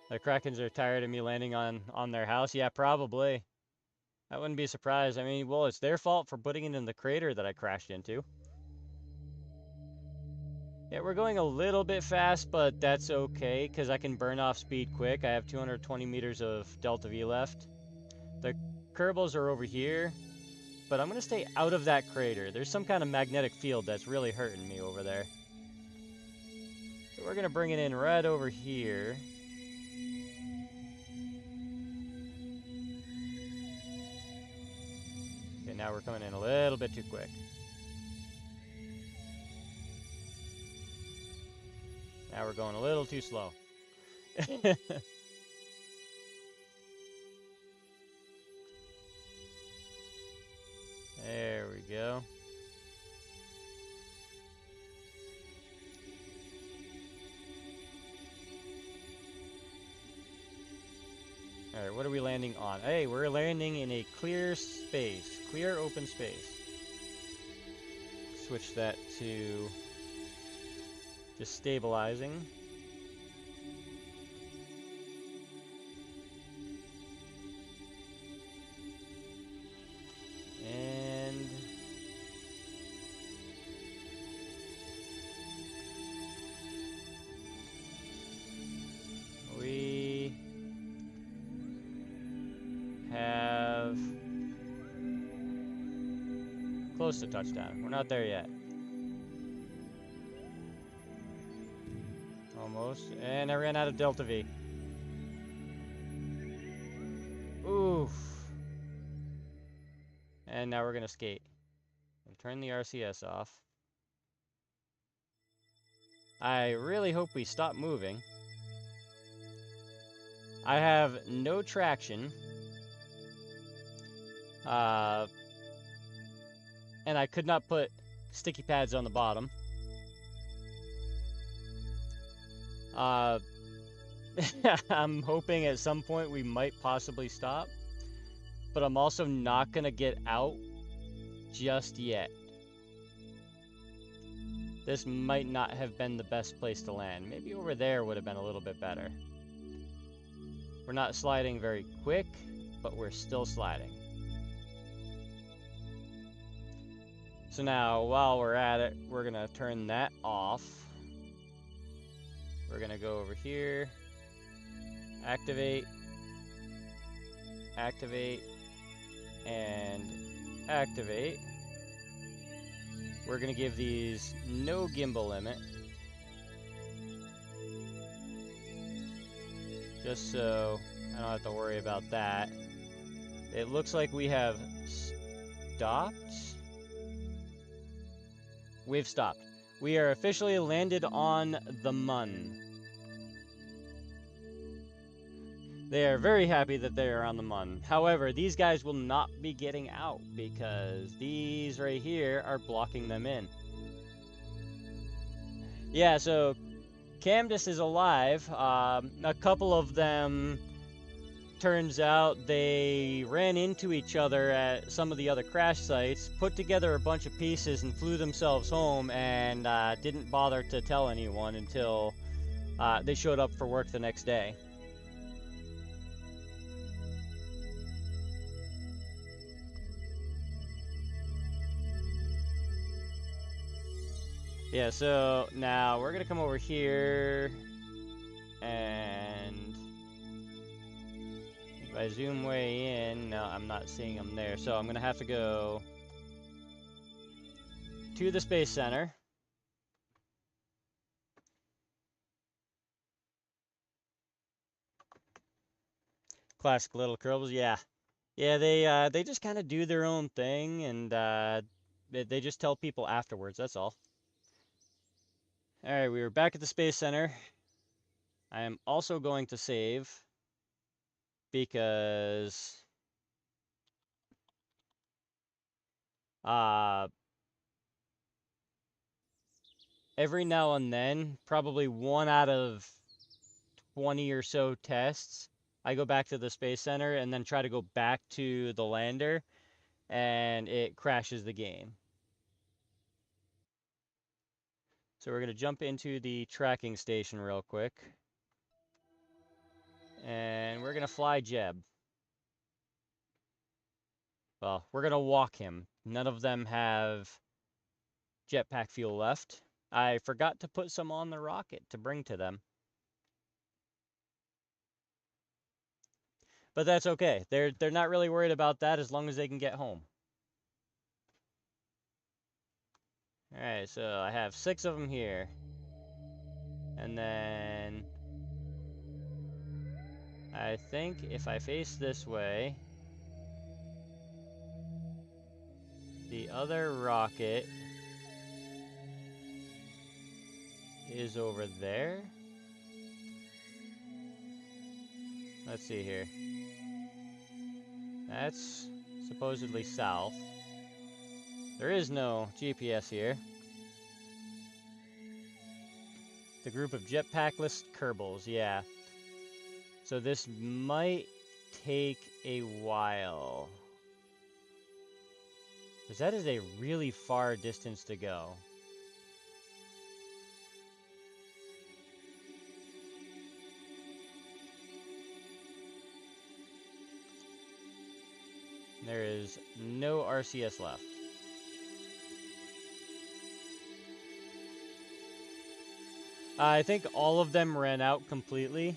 The Krakens are tired of me landing on their house. Yeah, probably. I wouldn't be surprised. I mean, well, it's their fault for putting it in the crater that I crashed into. Yeah, we're going a little bit fast, but that's okay, because I can burn off speed quick. I have 220 meters of delta V left. The Kerbals are over here, but I'm going to stay out of that crater. There's some kind of magnetic field that's really hurting me over there. So we're going to bring it in right over here. Okay, now we're coming in a little bit too quick. Now we're going a little too slow. There we go. Alright, what are we landing on? Hey, we're landing in a clear space. Clear open space. Switch that to just stabilizing. And we have close to touchdown. We're not there yet. Almost. And I ran out of Delta V. Oof. And now we're gonna skate. And turn the RCS off. I really hope we stop moving. I have no traction. And I could not put sticky pads on the bottom. I'm hoping at some point we might possibly stop. But I'm also not gonna get out just yet. This might not have been the best place to land. Maybe over there would have been a little bit better. We're not sliding very quick, but we're still sliding. So now, while we're at it, we're gonna turn that off. We're gonna go over here, activate, activate, and activate. We're gonna give these no gimbal limit, just so I don't have to worry about that. It looks like we have stopped. We've stopped. We are officially landed on the Mun. They are very happy that they are on the Mun. However, these guys will not be getting out because these right here are blocking them in. Yeah, so Camdus is alive. A couple of them, turns out they ran into each other at some of the other crash sites, put together a bunch of pieces and flew themselves home, and didn't bother to tell anyone until they showed up for work the next day. Yeah, so now we're gonna come over here and I zoom way in, no, I'm not seeing them there. So I'm gonna have to go to the Space Center. Classic little Kerbals, yeah. Yeah, they just kind of do their own thing, and they just tell people afterwards, that's all. Alright, we were back at the Space Center. I am also going to save because every now and then, probably 1 out of 20 or so tests, I go back to the Space Center and then try to go back to the lander, and it crashes the game. So we're going to jump into the tracking station real quick. And we're going to fly Jeb. Well, we're going to walk him. None of them have jetpack fuel left. I forgot to put some on the rocket to bring to them. But that's okay. They're not really worried about that as long as they can get home. Alright, so I have 6 of them here. And then I think if I face this way, the other rocket is over there. Let's see here. That's supposedly south. There is no GPS here. The group of jetpackless Kerbals, yeah. So this might take a while. Because that is a really far distance to go. There is no RCS left. I think all of them ran out completely.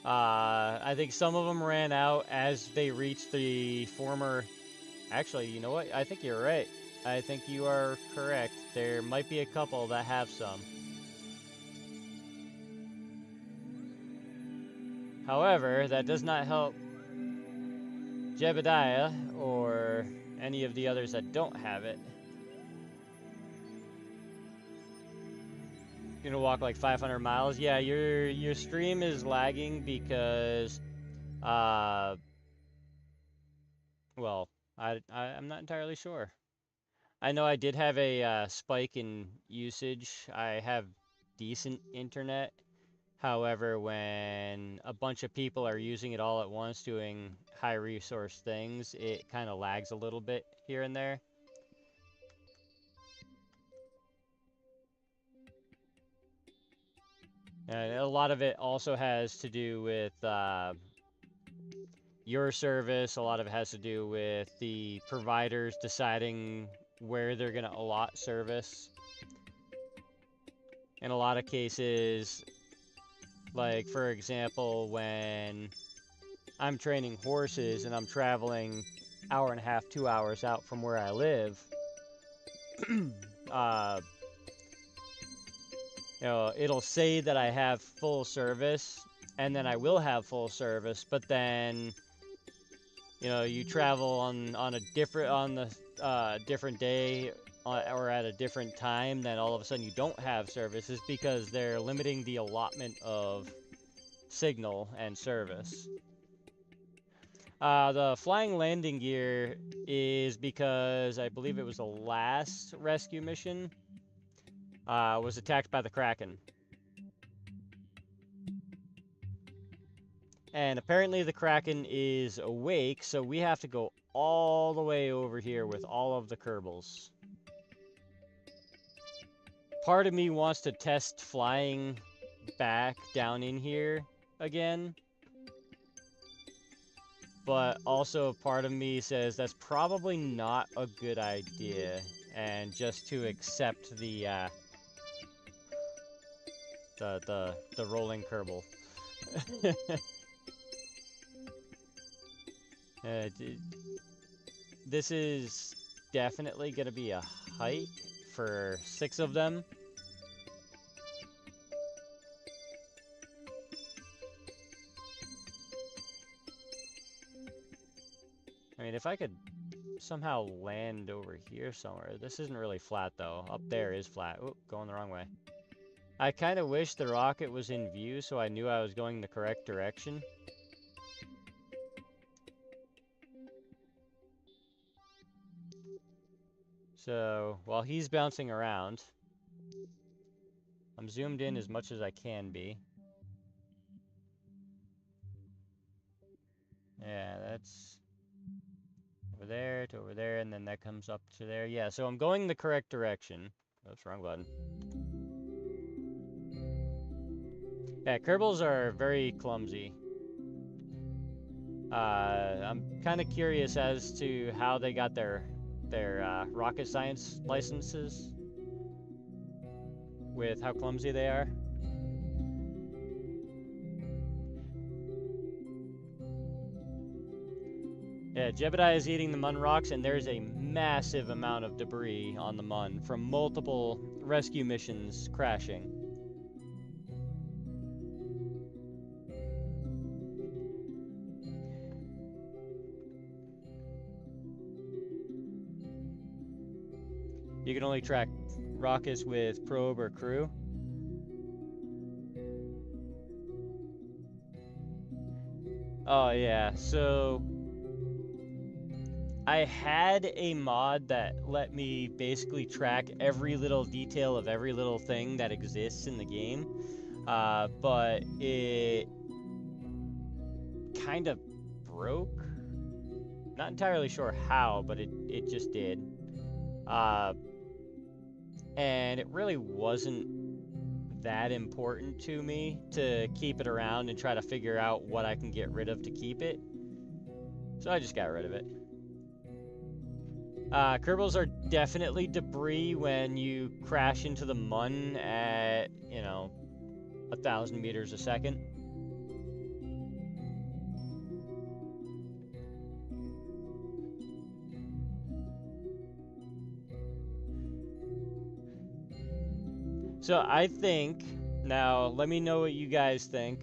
I think some of them ran out as they reached the former... Actually, you know what? I think you're right. I think you are correct. There might be a couple that have some. However, that does not help Jebediah or any of the others that don't have it. You're gonna walk like 500 miles. Yeah, your stream is lagging because, well, I'm not entirely sure. I know I did have a spike in usage. I have decent internet. However, when a bunch of people are using it all at once doing high resource things, it kind of lags a little bit here and there. And a lot of it also has to do with your service. A lot of it has to do with the providers deciding where they're going to allot service. In a lot of cases, like for example, when I'm training horses and I'm traveling 1.5 hours, 2 hours out from where I live, you know, it'll say that I have full service, and then I will have full service, but then, you know, you travel on a different different day or at a different time, then all of a sudden you don't have services because they're limiting the allotment of signal and service. The flying landing gear is because I believe it was the last rescue mission was attacked by the Kraken. And apparently the Kraken is awake, so we have to go all the way over here with all of the Kerbals. Part of me wants to test flying back down in here again. But also part of me says that's probably not a good idea. And just to accept the The rolling Kerbal. uh, this is definitely gonna be a hike for 6 of them. I mean, if I could somehow land over here somewhere. This isn't really flat, though. Up there is flat. Oop, going the wrong way. I kind of wish the rocket was in view so I knew I was going the correct direction. So, while he's bouncing around, I'm zoomed in as much as I can be. Yeah, that's over there, and then that comes up to there. Yeah, so I'm going the correct direction. Oops, wrong button. Yeah, Kerbals are very clumsy. I'm kind of curious as to how they got their rocket science licenses with how clumsy they are. Yeah, Jebediah is eating the Mun rocks, and there's a massive amount of debris on the Mun from multiple rescue missions crashing. You can only track rockets with probe or crew. Oh yeah, so I had a mod that let me basically track every little detail of every little thing that exists in the game, but it kind of broke. Not entirely sure how, but it just did. And it really wasn't that important to me to keep it around and try to figure out what I can get rid of to keep it. So I just got rid of it. Kerbals are definitely debris when you crash into the Mun at, 1,000 meters a second. So I think, now let me know what you guys think.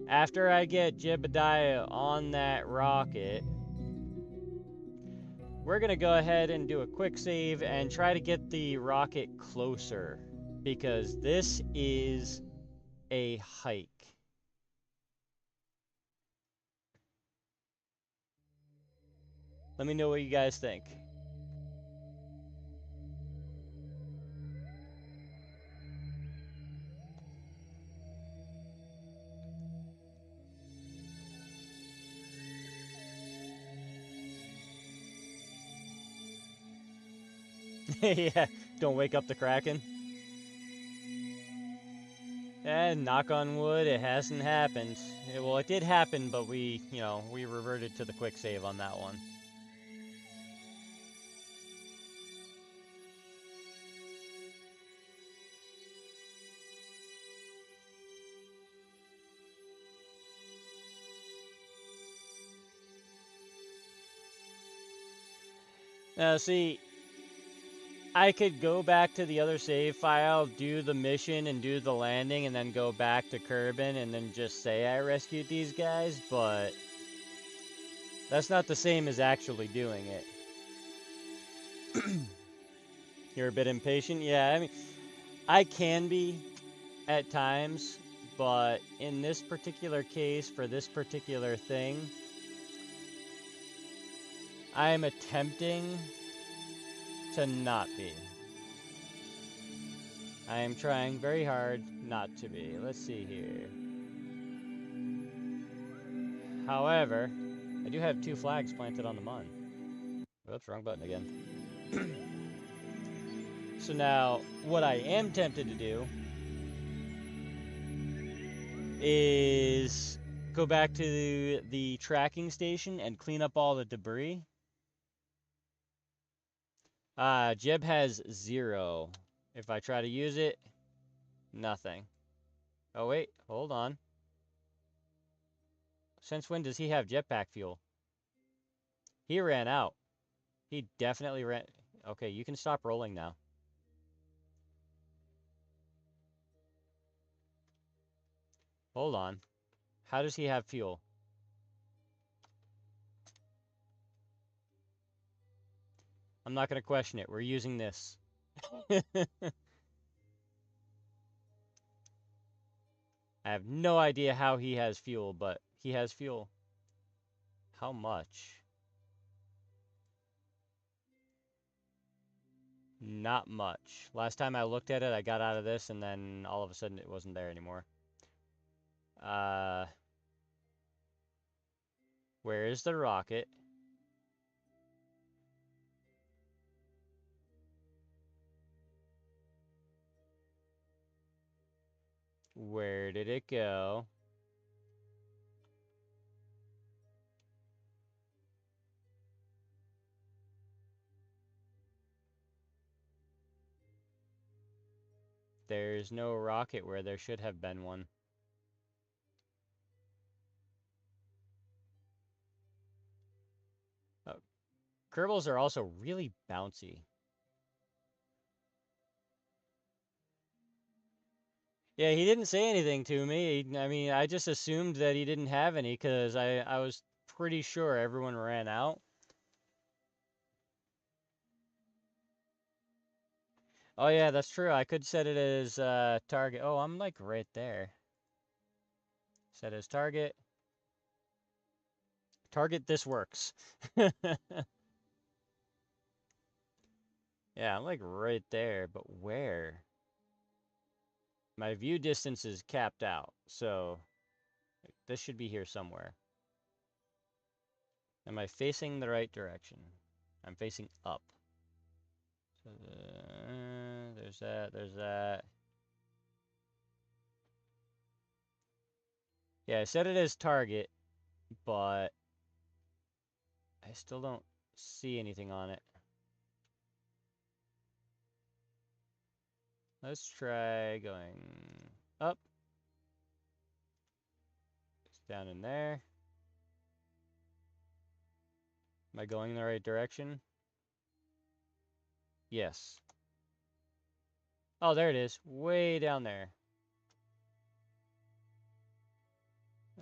After I get Jebediah on that rocket, we're going to go ahead and do a quick save and try to get the rocket closer, because this is a hike. Let me know what you guys think. Yeah, don't wake up the Kraken. And knock on wood, it hasn't happened. Well, it did happen, but we reverted to the quick save on that one. Now, see, I could go back to the other save file, do the mission, and do the landing, and then go back to Kerbin, and then just say I rescued these guys, but that's not the same as actually doing it. You're a bit impatient? Yeah, I mean, I can be at times, but in this particular case, for this particular thing, I'm attempting to not be. I am trying very hard not to be. Let's see here. However, I do have 2 flags planted on the Mun. Oops, wrong button again. So now, what I am tempted to do is go back to the tracking station and clean up all the debris. Jeb has 0. If I try to use it, nothing. Oh, wait. Hold on. Since when does he have jetpack fuel? He ran out. He definitely ran... Okay, you can stop rolling now. Hold on. How does he have fuel? I'm not going to question it. We're using this. I have no idea how he has fuel, but he has fuel. How much? Not much. Last time I looked at it, I got out of this, and then all of a sudden it wasn't there anymore. Where is the rocket? Where did it go? There's no rocket where there should have been one. Oh, Kerbals are also really bouncy. Yeah, he didn't say anything to me. I mean, I just assumed that he didn't have any because I was pretty sure everyone ran out. Oh yeah, that's true. I could set it as target. Oh, I'm like right there. Set as target. Target, this works. Yeah, I'm like right there, but where? My view distance is capped out, so this should be here somewhere. Am I facing the right direction? I'm facing up. So there's that, there's that. Yeah, I set it as target, but I still don't see anything on it. Let's try going up. It's down in there. Am I going in the right direction? Yes. Oh, there it is. Way down there.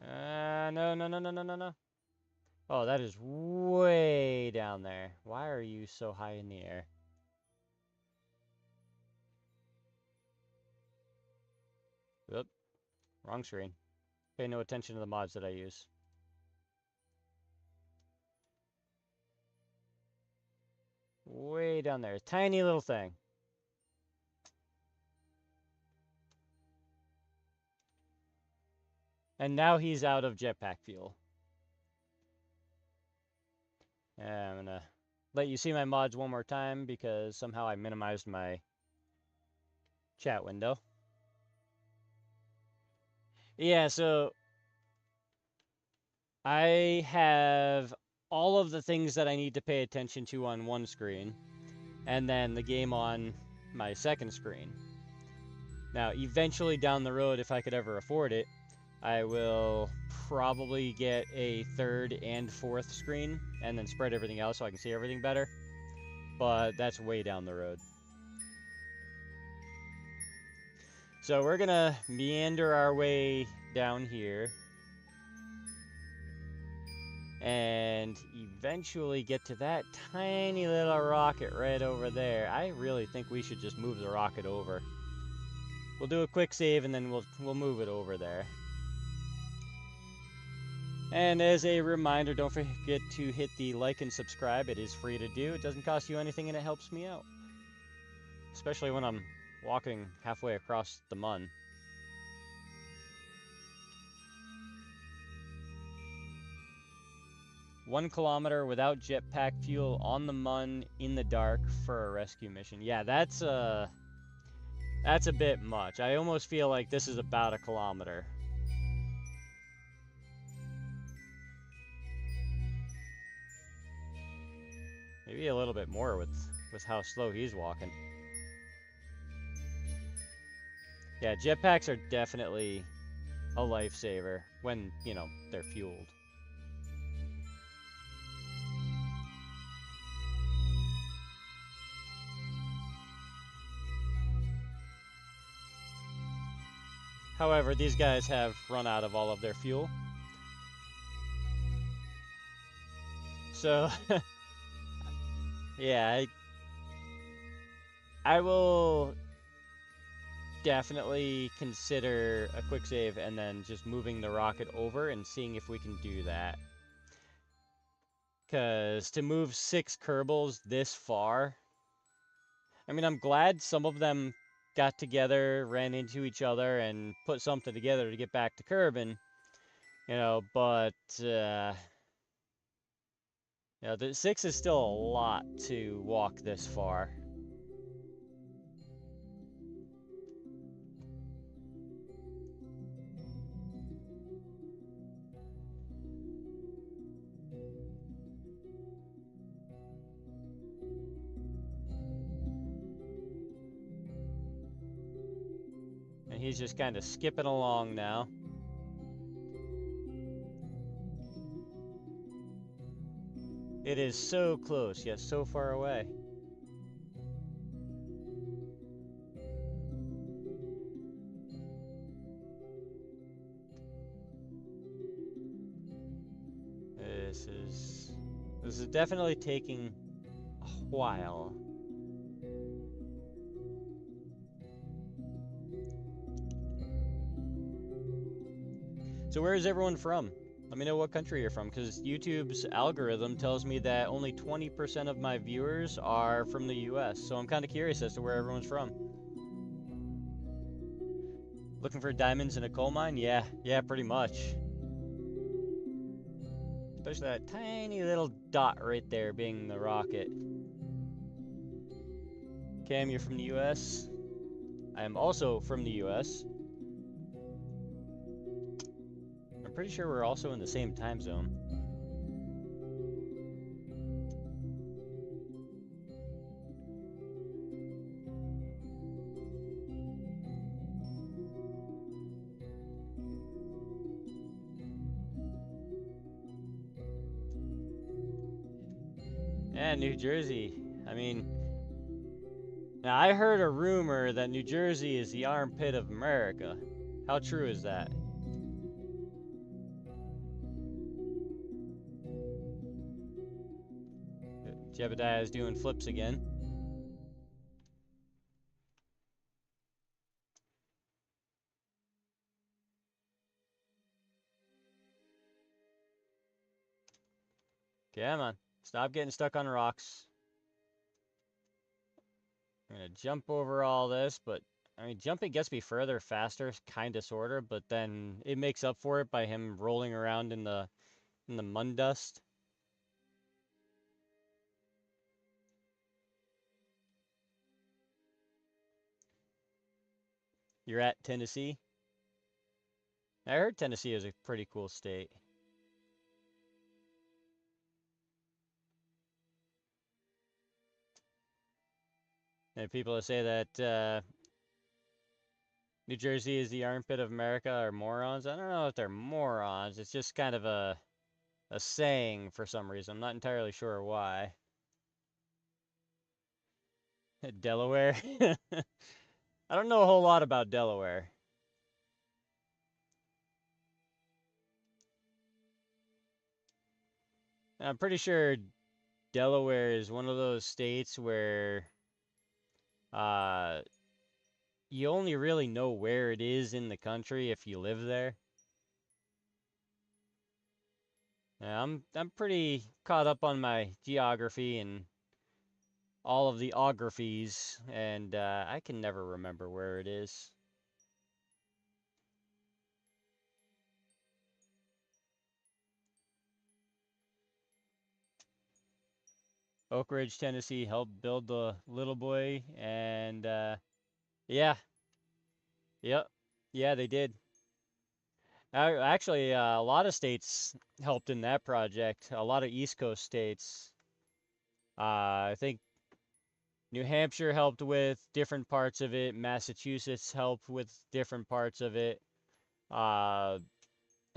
No, no, no, no, no, no, no. Oh, that is way down there. Why are you so high in the air? Oop, wrong screen. Pay no attention to the mods that I use. Way down there. Tiny little thing. And now he's out of jetpack fuel. I'm gonna let you see my mods one more time because somehow I minimized my chat window. Yeah, so I have all of the things that I need to pay attention to on one screen, and then the game on my second screen. Now, eventually down the road, if I could ever afford it, I will probably get a third and fourth screen and then spread everything out so I can see everything better. But that's way down the road. So we're gonna meander our way down here and eventually get to that tiny little rocket right over there. I really think we should just move the rocket over. We'll do a quick save and then we'll move it over there. And as a reminder, don't forget to hit the like and subscribe. It is free to do. It doesn't cost you anything and it helps me out. Especially when I'm walking halfway across the mun. One kilometer without jetpack fuel on the mun in the dark for a rescue mission. Yeah, that's a bit much. I almost feel like this is about a kilometer. Maybe a little bit more with how slow he's walking. Yeah, jetpacks are definitely a lifesaver when, you know, they're fueled. However, these guys have run out of all of their fuel. So, yeah, I will definitely consider a quick save and then just moving the rocket over and seeing if we can do that. Because to move 6 Kerbals this far, I mean, I'm glad some of them got together, ran into each other, and put something together to get back to Kerbin, you know, but, you know, the 6 is still a lot to walk this far. And he's just kind of skipping along now. It is so close, yet so far away. This is definitely taking a while. So where is everyone from? Let me know what country you're from, because YouTube's algorithm tells me that only 20% of my viewers are from the US, so I'm kind of curious as to where everyone's from. Looking for diamonds in a coal mine? Yeah, pretty much. Especially that tiny little dot right there being the rocket. Cam, you're from the US? I am also from the US. I'm pretty sure we're also in the same time zone. Yeah, New Jersey. I mean, now I heard a rumor that New Jersey is the armpit of America. How true is that? Jebediah is doing flips again. Come on. Stop getting stuck on rocks. I'm gonna jump over all this, but I mean, jumping gets me further, faster, kinda, sorta, but then it makes up for it by him rolling around in the mun dust. You're at Tennessee? I heard Tennessee is a pretty cool state. And people that say that New Jersey is the armpit of America are morons. I don't know if they're morons. It's just kind of a saying for some reason. I'm not entirely sure why. Delaware? I don't know a whole lot about Delaware. I'm pretty sure Delaware is one of those states where uh, you only really know where it is in the country if you live there. Yeah, I'm pretty caught up on my geography and all of the ographies, and I can never remember where it is. Oak Ridge, Tennessee helped build the Little Boy, and yeah, yep, yeah, they did. Actually, a lot of states helped in that project. A lot of East Coast states. I think New Hampshire helped with different parts of it. Massachusetts helped with different parts of it. I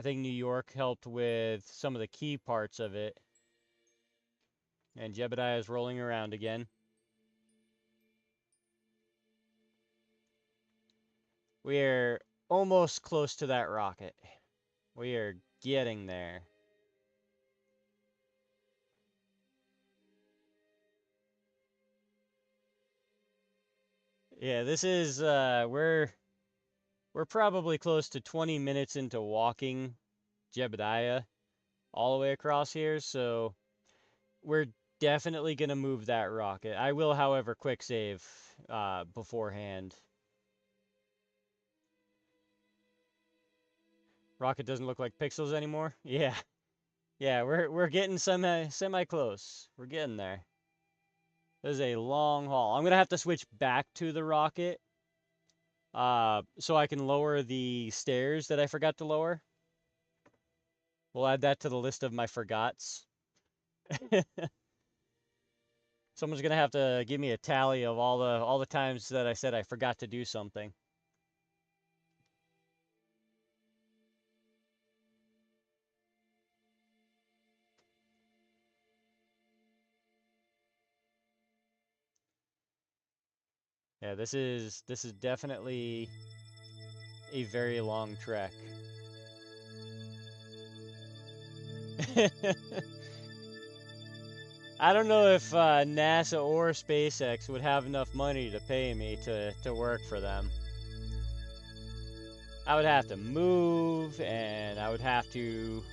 think New York helped with some of the key parts of it. And Jebediah is rolling around again. We're almost close to that rocket. We are getting there. Yeah, this is we're probably close to 20 minutes into walking Jebediah all the way across here, so we're definitely gonna move that rocket. I will, however, quick save beforehand. Rocket doesn't look like pixels anymore. Yeah. Yeah, we're getting semi close. We're getting there. This is a long haul. I'm gonna have to switch back to the rocket so I can lower the stairs that I forgot to lower. We'll add that to the list of my forgots. Someone's gonna have to give me a tally of all the times that I said I forgot to do something. Yeah, this is definitely a very long trek. I don't know if NASA or SpaceX would have enough money to pay me to work for them. I would have to move, and I would have to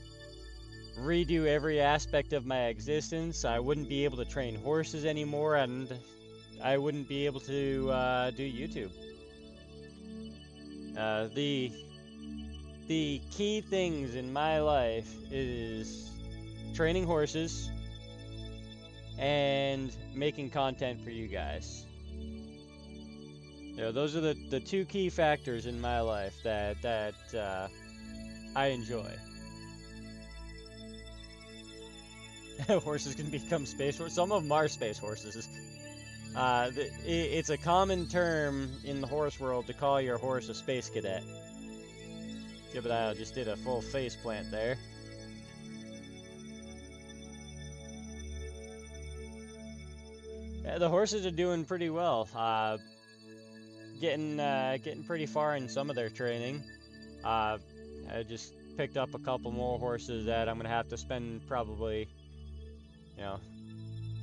redo every aspect of my existence. I wouldn't be able to train horses anymore, and I wouldn't be able to do YouTube. The key things in my life is training horses and making content for you guys. You know, those are the two key factors in my life that I enjoy. Horses can become space horses. Some of them are space horses. It's a common term in the horse world to call your horse a space cadet. Jebediah just did a full face plant there. Yeah, the horses are doing pretty well. Getting pretty far in some of their training. I just picked up a couple more horses that I'm gonna have to spend probably,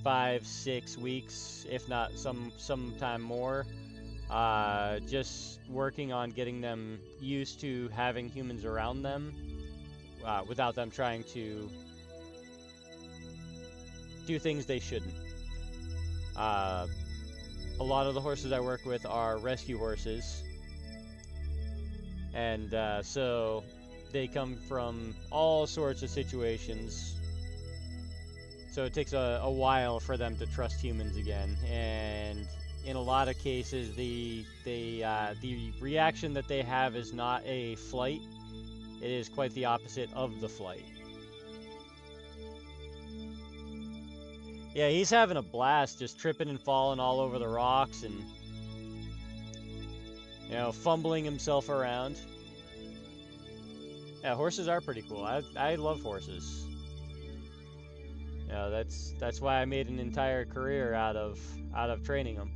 5-6 weeks, if not sometime more, just working on getting them used to having humans around them, without them trying to do things they shouldn't. A lot of the horses I work with are rescue horses, and so they come from all sorts of situations. So it takes a while for them to trust humans again, and in a lot of cases, the reaction that they have is not a flight; it is quite the opposite of the flight. Yeah, he's having a blast, just tripping and falling all over the rocks and, fumbling himself around. Yeah, horses are pretty cool. I love horses. That's why I made an entire career out of training them.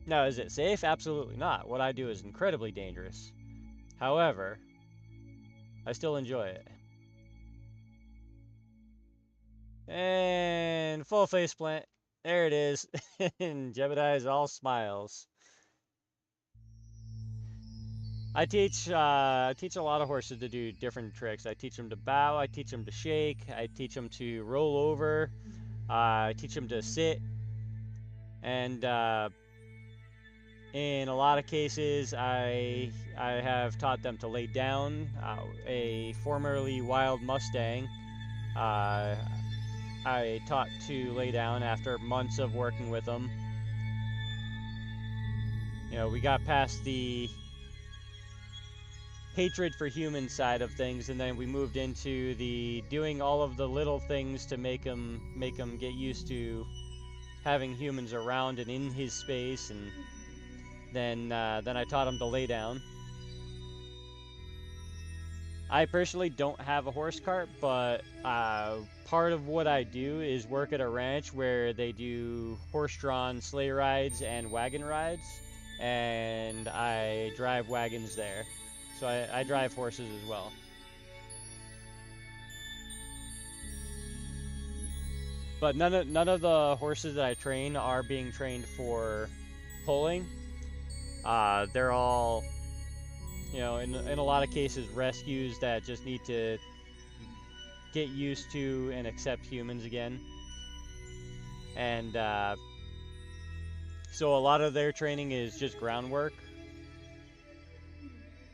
Now, is it safe? Absolutely not. What I do is incredibly dangerous. However, I still enjoy it. And full face plant. There it is. And Jebediah is all smiles. I teach a lot of horses to do different tricks. I teach them to bow. I teach them to shake. I teach them to roll over. I teach them to sit. And in a lot of cases, I have taught them to lay down. A formerly wild Mustang, I taught to lay down after months of working with them. We got past the hatred for human side of things, and then we moved into the doing all of the little things to make him get used to having humans around and in his space, and then I taught him to lay down. I personally don't have a horse cart, but part of what I do is work at a ranch where they do horse-drawn sleigh rides and wagon rides, and I drive wagons there. So I drive horses as well. But none of the horses that I train are being trained for pulling. They're all, you know, in a lot of cases, rescues that just need to get used to and accept humans again. And so a lot of their training is just groundwork.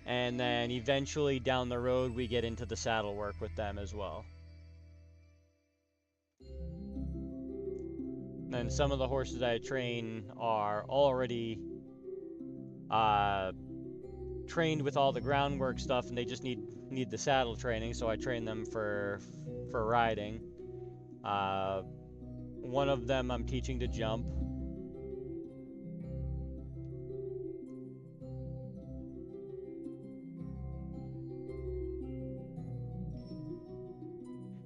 And then eventually down the road, we get into the saddle work with them as well. And some of the horses I train are already trained with all the groundwork stuff, and they just need the saddle training, so I train them for riding. One of them I'm teaching to jump.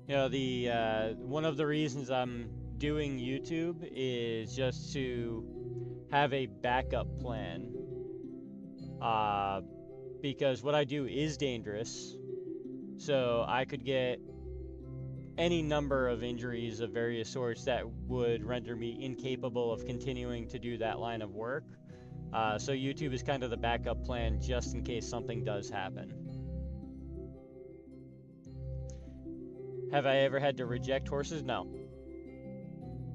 You know, the one of the reasons I'm doing YouTube is just to have a backup plan. Because what I do is dangerous, so I could get any number of injuries of various sorts that would render me incapable of continuing to do that line of work. So YouTube is kind of the backup plan just in case something does happen. Have I ever had to reject horses? No.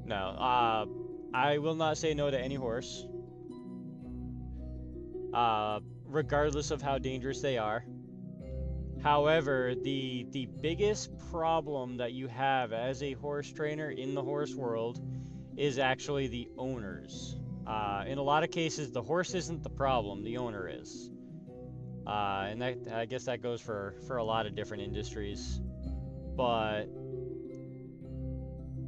No. I will not say no to any horse. Regardless of how dangerous they are. However, the biggest problem that you have as a horse trainer in the horse world is actually the owners. In a lot of cases, the horse isn't the problem, the owner is. And that, I guess that goes for a lot of different industries. But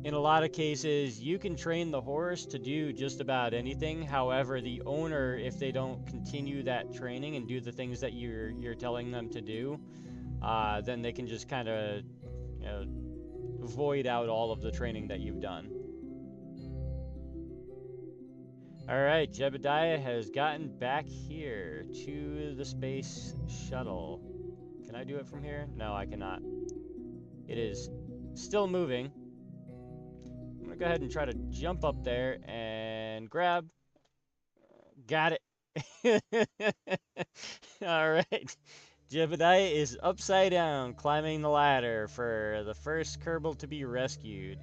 in a lot of cases, you can train the horse to do just about anything. However, the owner, if they don't continue that training and do the things that you're telling them to do, then they can just kind of, you know, void out all of the training that you've done. Alright, Jebediah has gotten back here to the space shuttle. Can I do it from here? No, I cannot. It is still moving. I'm gonna go ahead and try to jump up there and grab. Got it. Alright. Jebediah is upside down, climbing the ladder for the first Kerbal to be rescued.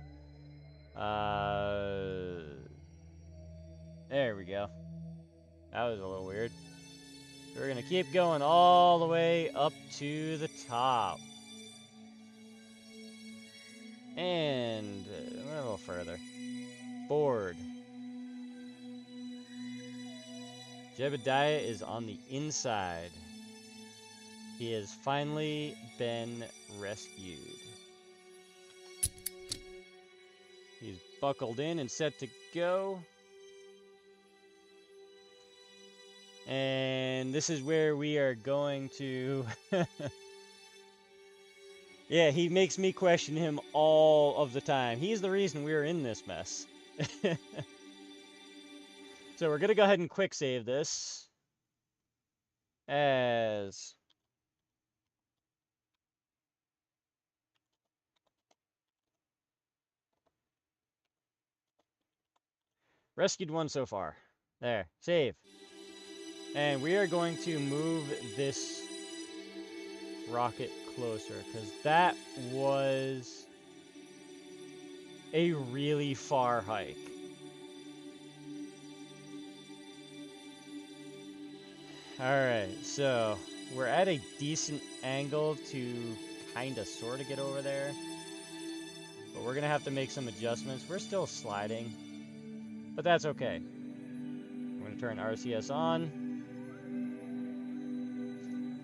There we go. That was a little weird. We're gonna keep going all the way up to the top. And a little further. Board. Jebediah is on the inside. He has finally been rescued. He's buckled in and set to go. And this is where we are going to... Yeah, he makes me question him all of the time. He's the reason we're in this mess. So we're going to go ahead and quick save this. As... Rescued one so far. There, save. And we are going to move this rocket closer, because that was a really far hike. Alright, so we're at a decent angle to kind of sort of get over there. But we're going to have to make some adjustments. We're still sliding. But that's okay. I'm going to turn RCS on.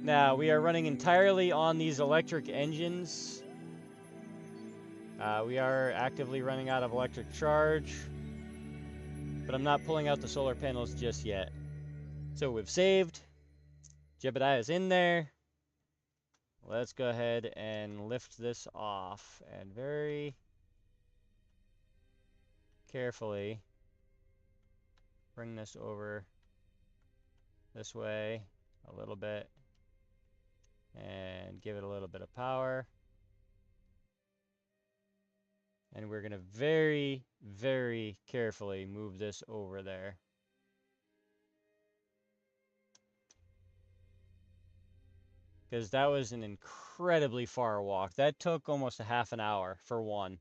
Now, we are running entirely on these electric engines. We are actively running out of electric charge, but I'm not pulling out the solar panels just yet. So we've saved. Jebediah's in there. Let's go ahead and lift this off, and very carefully bring this over this way a little bit and give it a little bit of power. And we're going to very, very carefully move this over there. Because that was an incredibly far walk. That took almost a half an hour for one.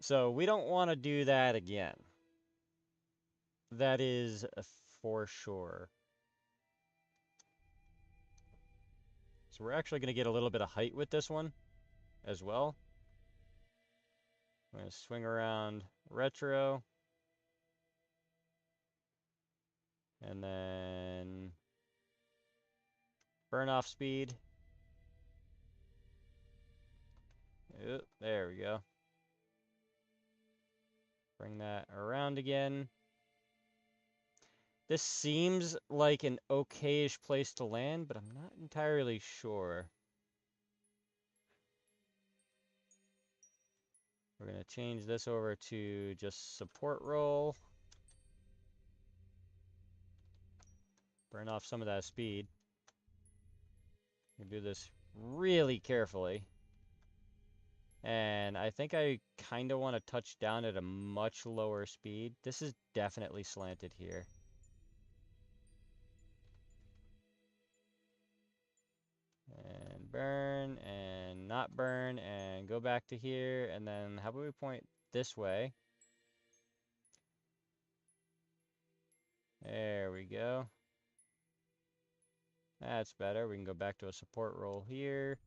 So we don't want to do that again. That is for sure. So we're actually going to get a little bit of height with this one as well. I'm going to swing around retro. And then burn off speed. Ooh, there we go. Bring that around again. This seems like an okay-ish place to land, but I'm not entirely sure. We're going to change this over to just support roll. Burn off some of that speed. We do this really carefully. And I think I kind of want to touch down at a much lower speed. This is definitely slanted here. And burn, and not burn, and go back to here. And then how about we point this way? There we go. That's better. We can go back to a support roll here.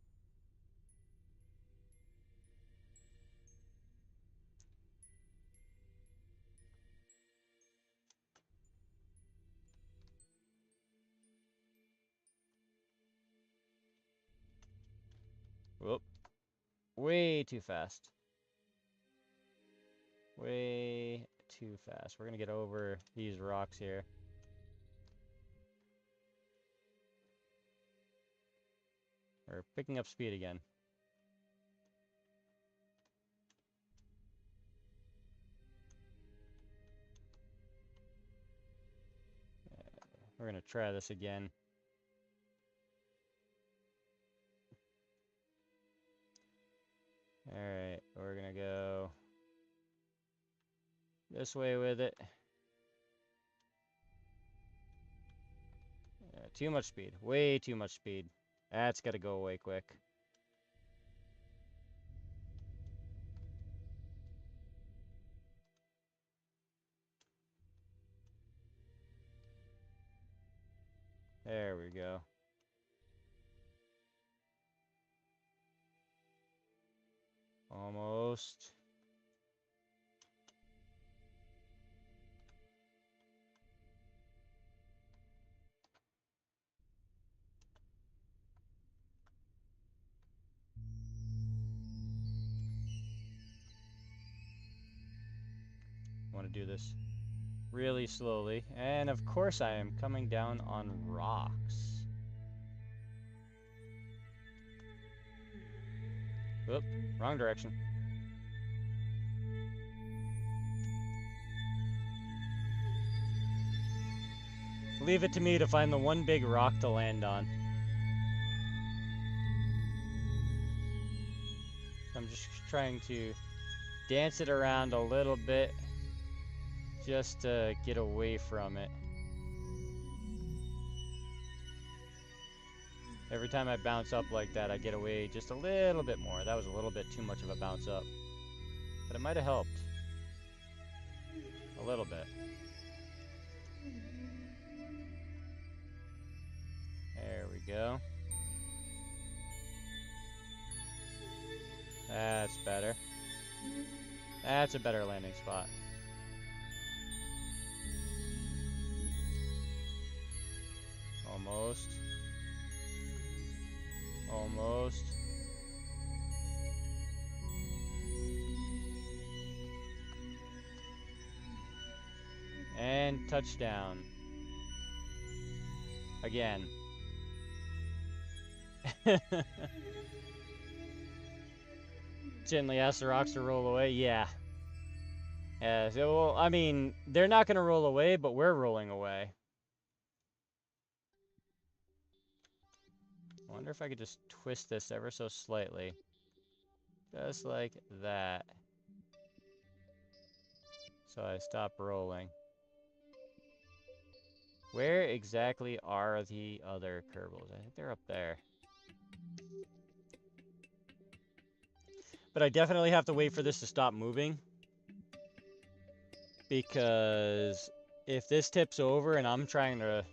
Whoop. Way too fast. Way too fast. We're going to get over these rocks here. We're picking up speed again. We're going to try this again. Alright, we're going to go this way with it. Too much speed. Way too much speed. That's got to go away quick. There we go. Almost. Want to do this really slowly. And of course I am coming down on rocks. Oop, wrong direction. Leave it to me to find the one big rock to land on. I'm just trying to dance it around a little bit just to get away from it. Every time I bounce up like that, I get away just a little bit more. That was a little bit too much of a bounce up. But it might have helped. A little bit. There we go. That's better. That's a better landing spot. Almost. Almost. And touchdown. Again. Gently ask the rocks to roll away. Yeah. Yeah, so, well, I mean, they're not going to roll away, but we're rolling away. I wonder if I could just twist this ever so slightly. Just like that. So I stop rolling. Where exactly are the other Kerbals? I think they're up there. But I definitely have to wait for this to stop moving. Because if this tips over and I'm trying to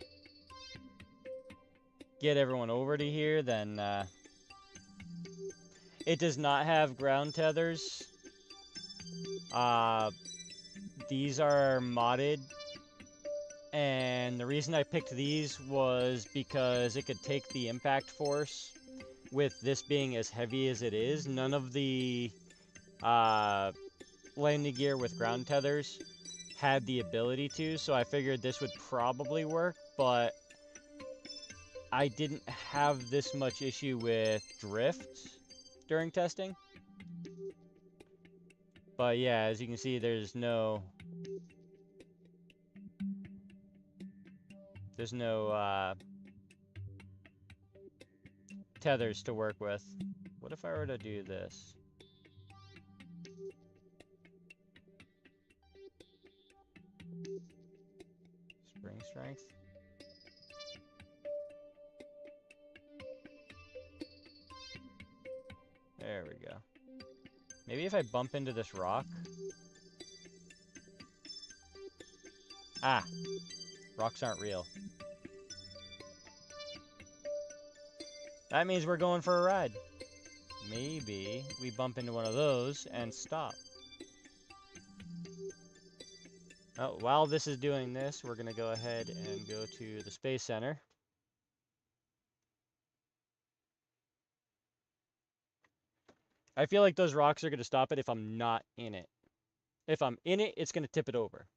get everyone over to here, then it does not have ground tethers. These are modded. And the reason I picked these was because it could take the impact force with this being as heavy as it is. None of the landing gear with ground tethers had the ability to, so I figured this would probably work, but I didn't have this much issue with drift during testing. But yeah, as you can see, there's no tethers to work with. What if I were to do this? Spring strength. There we go. Maybe if I bump into this rock. Ah, rocks aren't real. That means we're going for a ride. Maybe we bump into one of those and stop. Oh, while this is doing this, we're going to go ahead and go to the Space Center. I feel like those rocks are going to stop it if I'm not in it. If I'm in it, it's going to tip it over.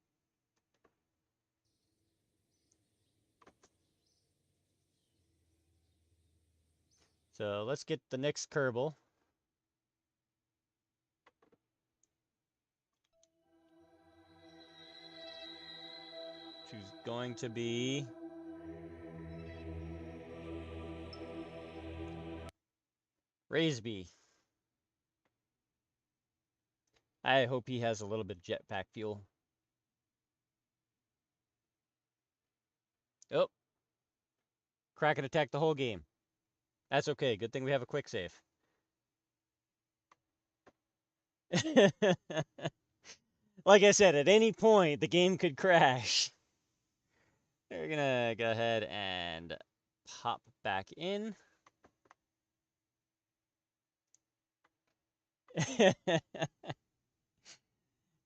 So let's get the next Kerbal. Which is going to be Raisby. I hope he has a little bit of jetpack fuel. Oh. Kraken attacked the whole game. That's okay. Good thing we have a quick save. Like I said, at any point, the game could crash. We're gonna go ahead and pop back in.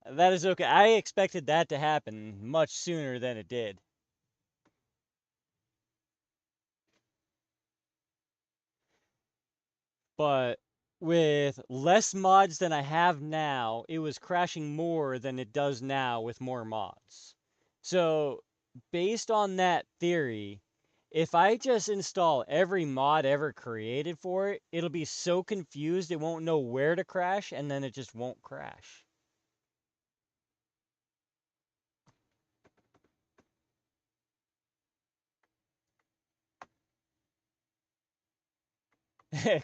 That is okay. I expected that to happen much sooner than it did. But with less mods than I have now, it was crashing more than it does now with more mods. So, based on that theory, if I just install every mod ever created for it, it'll be so confused it won't know where to crash, and then it just won't crash.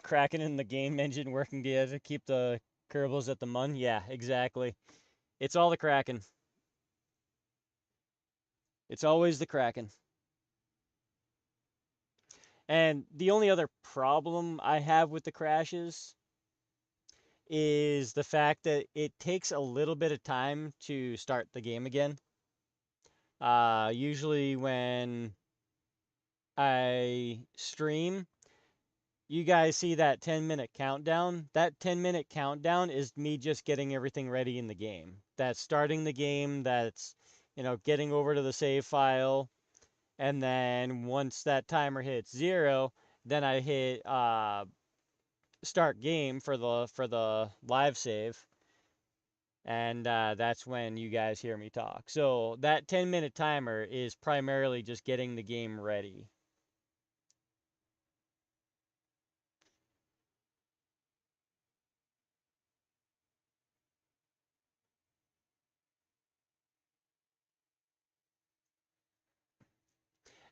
Cracking in the game engine working together to keep the Kerbals at the mun. Yeah, exactly. It's all the Kraken. It's always the Kraken. And the only other problem I have with the crashes is the fact that it takes a little bit of time to start the game again. Usually when I stream, you guys see that 10-minute countdown. That 10-minute countdown is me just getting everything ready in the game. That's starting the game, that's, getting over to the save file, And then once that timer hits 0, then I hit start game for the live save, and that's when you guys hear me talk. So that 10-minute timer is primarily just getting the game ready.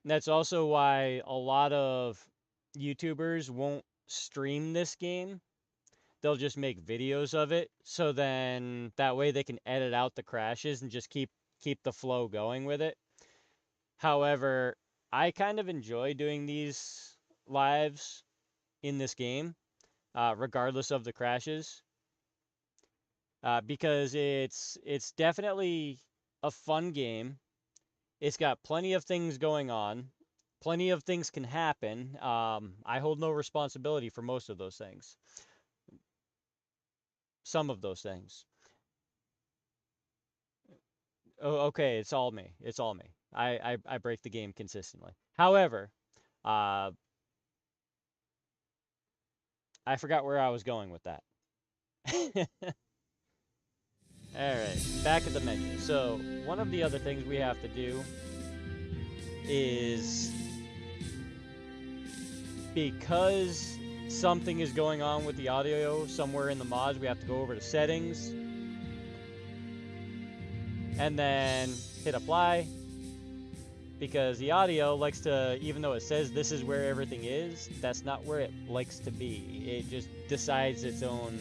And that's also why a lot of YouTubers won't stream this game. They'll just make videos of it, so then that way they can edit out the crashes and just keep the flow going with it. However, I kind of enjoy doing these lives in this game, regardless of the crashes, because it's definitely a fun game. It's got plenty of things going on. Plenty of things can happen. I hold no responsibility for most of those things. Some of those things. Oh, okay, it's all me. It's all me. I break the game consistently. However, uh, I forgot where I was going with that. All right, back at the menu. So one of the other things we have to do is, because something is going on with the audio somewhere in the mods, we have to go over to settings and then hit apply, because the audio likes to, even though it says this is where everything is, that's not where it likes to be. It just decides its own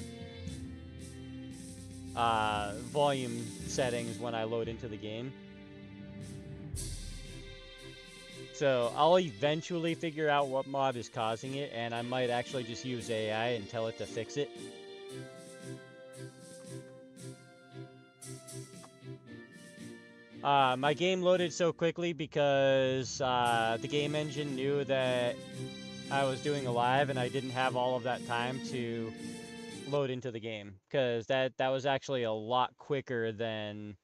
volume settings when I load into the game. So I'll eventually figure out what mod is causing it, and I might actually just use AI and tell it to fix it. My game loaded so quickly because the game engine knew that I was doing a live and I didn't have all of that time to load into the game, because that was actually a lot quicker than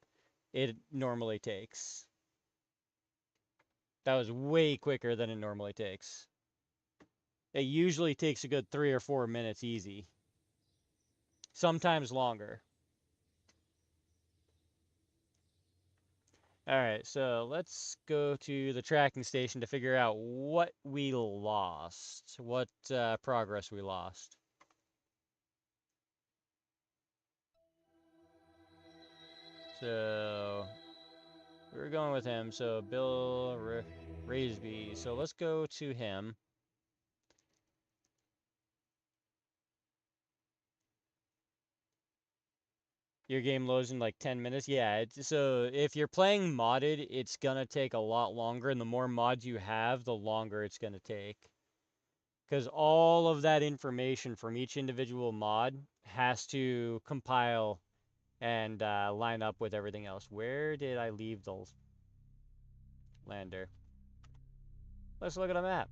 it normally takes. That was way quicker than it normally takes. It usually takes a good 3 or 4 minutes easy. Sometimes longer. Alright, so let's go to the tracking station to figure out what we lost. What progress we lost. So we're going with him. So Bill Raisby. So let's go to him. Your game loads in like 10 minutes. Yeah, so if you're playing modded, it's gonna take a lot longer, and the more mods you have, the longer it's gonna take. Because all of that information from each individual mod has to compile and line up with everything else. Where did I leave the lander? Let's look at a map.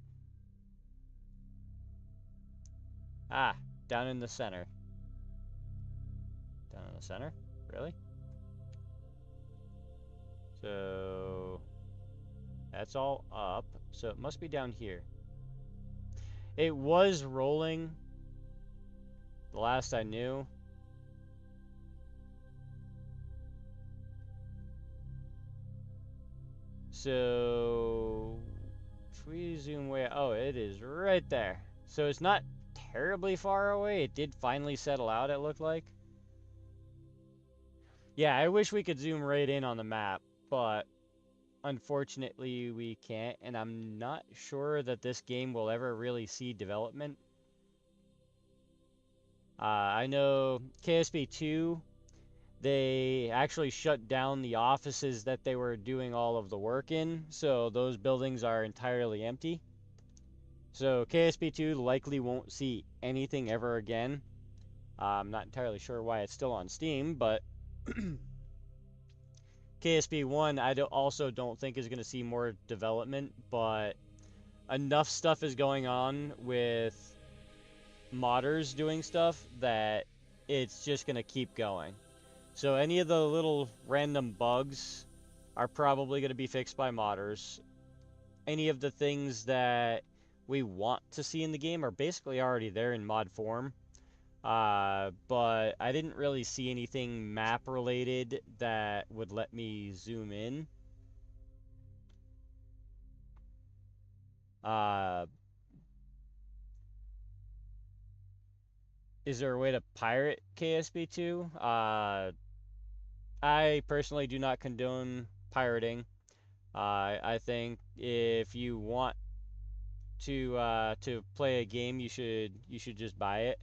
Ah, down in the center. Down in the center? Really? So that's all up. So it must be down here. It was rolling the last I knew. So if we zoom way, oh, it is right there. So it's not terribly far away. It did finally settle out, it looked like. Yeah, I wish we could zoom right in on the map, but unfortunately we can't, and I'm not sure that this game will ever really see development. I know KSP 2, they actually shut down the offices that they were doing all of the work in, so those buildings are entirely empty. So KSP 2 likely won't see anything ever again. I'm not entirely sure why it's still on Steam, but KSP 1 I also don't think is going to see more development, but enough stuff is going on with modders doing stuff that it's just going to keep going. So any of the little random bugs are probably going to be fixed by modders. any of the things that we want to see in the game are basically already there in mod form. But I didn't really see anything map related that would let me zoom in. Uh, is there a way to pirate KSP2? I personally do not condone pirating. I think if you want to play a game, you should just buy it.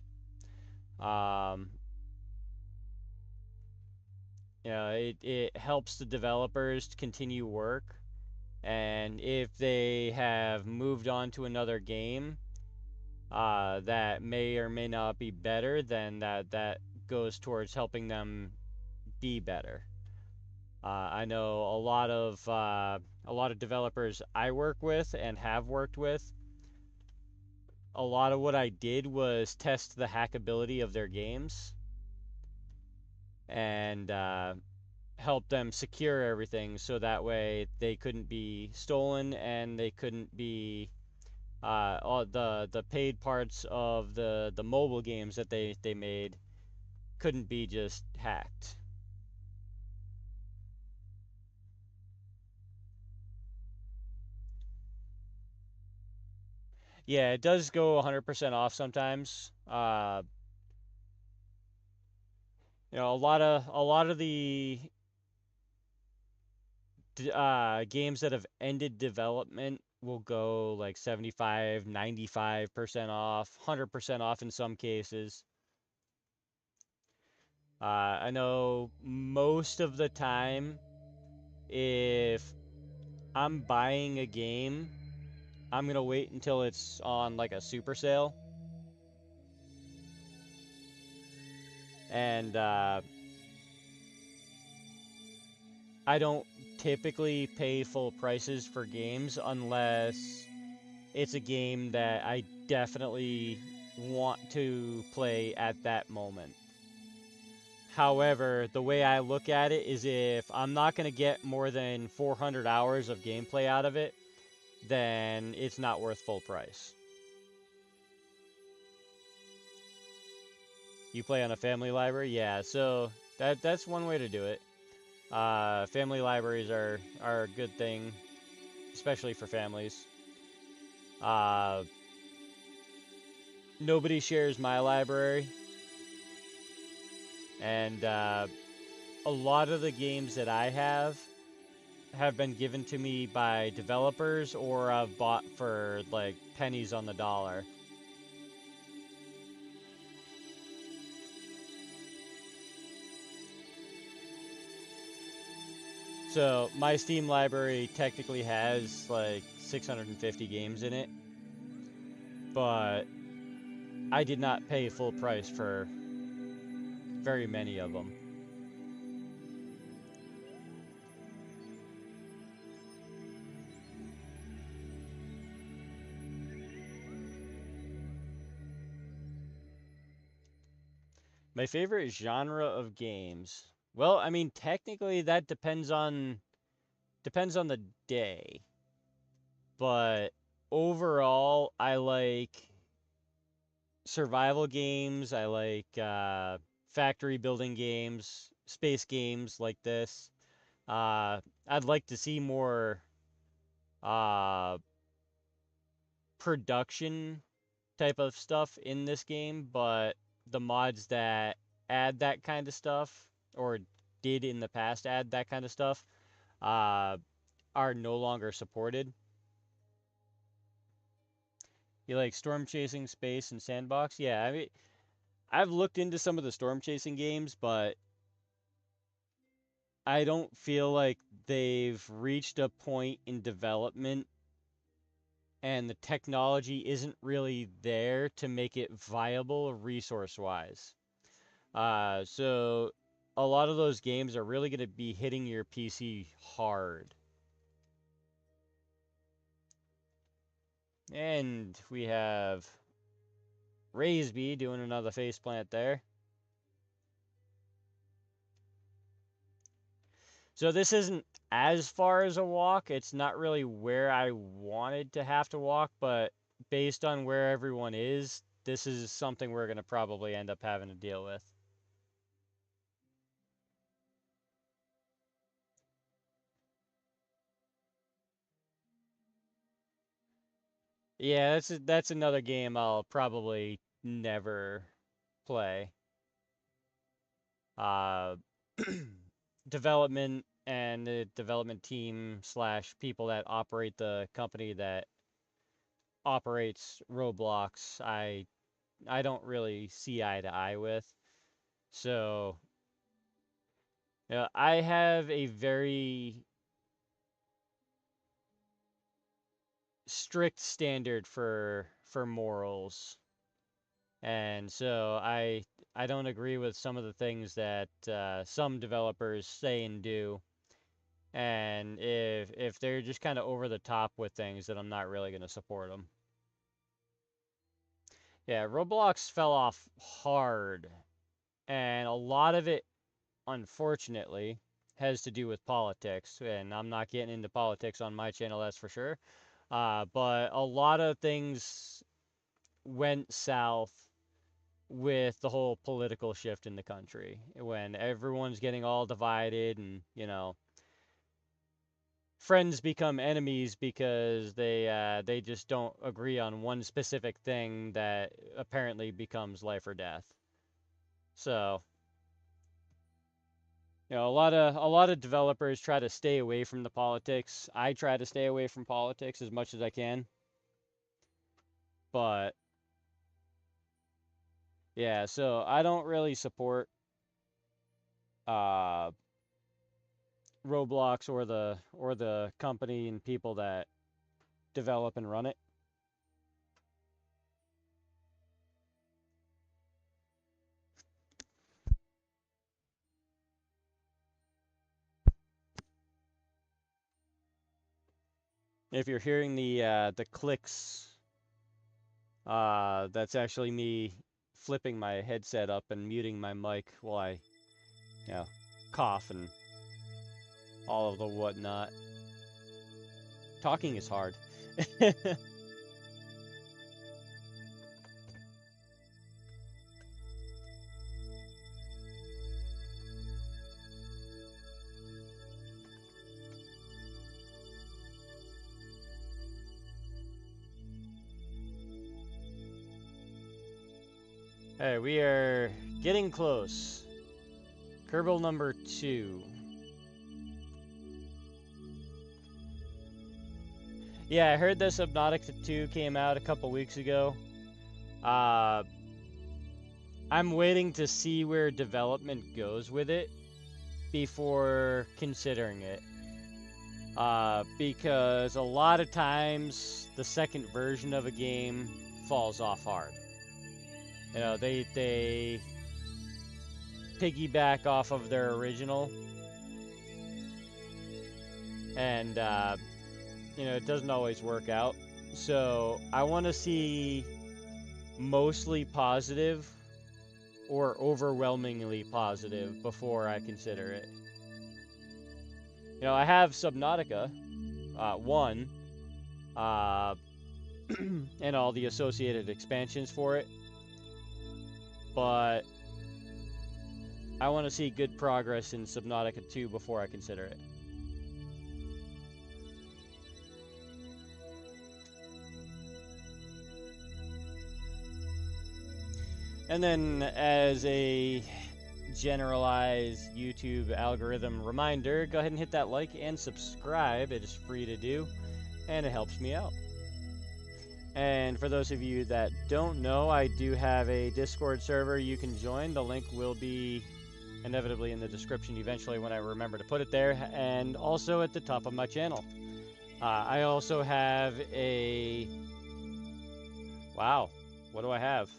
Um, it helps the developers continue work, and if they have moved on to another game, that may or may not be better, then that goes towards helping them be better. I know a lot of developers I work with and have worked with. A lot of what I did was test the hackability of their games and help them secure everything so that way they couldn't be stolen and they couldn't be all the paid parts of the mobile games that they made couldn't be just hacked. Yeah, it does go 100% off sometimes. A lot of the games that have ended development will go like 75, 95% off, 100% off in some cases. I know most of the time, if I'm buying a game, I'm gonna wait until it's on like a super sale, and I don't typically pay full prices for games unless it's a game that I definitely want to play at that moment. However, the way I look at it is if I'm not going to get more than 400 hours of gameplay out of it, then it's not worth full price. You play on a family library? Yeah, so that's one way to do it. Family libraries are a good thing, especially for families. Uh, Nobody shares my library, and a lot of the games that I have been given to me by developers or I've bought for like pennies on the dollar. So my Steam library technically has like 650 games in it, but I did not pay full price for very many of them. My favorite genre of games. Well, I mean, technically that depends on the day, but overall, I like survival games. I like factory building games, space games like this. I'd like to see more uh, production type of stuff in this game, but the mods that add that kind of stuff, or did in the past add that kind of stuff, uh, are no longer supported. You like storm chasing, space, and sandbox? Yeah, I mean, I've looked into some of the storm chasing games, but I don't feel like they've reached a point in development and the technology isn't really there to make it viable resource wise. So a lot of those games are really going to be hitting your PC hard. And we have Raisby doing another faceplant there. So this isn't as far as a walk. It's not really where I wanted to have to walk, but based on where everyone is, this is something we're going to probably end up having to deal with. Yeah, that's another game I'll probably never play. Uh, development and the development team slash people that operate the company that operates Roblox, I don't really see eye to eye with. So, I have a very strict standard for morals, and so I don't agree with some of the things that some developers say and do. And if they're just kind of over the top with things, then I'm not really going to support them. Yeah, Roblox fell off hard, and a lot of it, unfortunately, has to do with politics. And I'm not getting into politics on my channel, that's for sure. But a lot of things went south with the whole political shift in the country when everyone's getting all divided and, friends become enemies because they just don't agree on one specific thing that apparently becomes life or death. So, a lot of developers try to stay away from the politics. I try to stay away from politics as much as I can. But yeah, so I don't really support uh Roblox or the company and people that develop and run it. If you're hearing the clicks, that's actually me flipping my headset up and muting my mic while I, you know, cough and all of the whatnot. Talking is hard. Hey, we are getting close. Kerbal number 2. Yeah, I heard that Subnautica 2 came out a couple weeks ago. I'm waiting to see where development goes with it before considering it. Because a lot of times the second version of a game falls off hard. They piggyback off of their original, and it doesn't always work out. So I want to see mostly positive or overwhelmingly positive before I consider it. I have Subnautica 1 and all the associated expansions for it, but I want to see good progress in Subnautica 2 before I consider it. And then, as a generalized YouTube algorithm reminder, go ahead and hit that like and subscribe. It is free to do, and it helps me out. And for those of you that don't know, I do have a Discord server you can join. The link will be inevitably in the description eventually when I remember to put it there, and also at the top of my channel. I also have a... Wow, what do I have?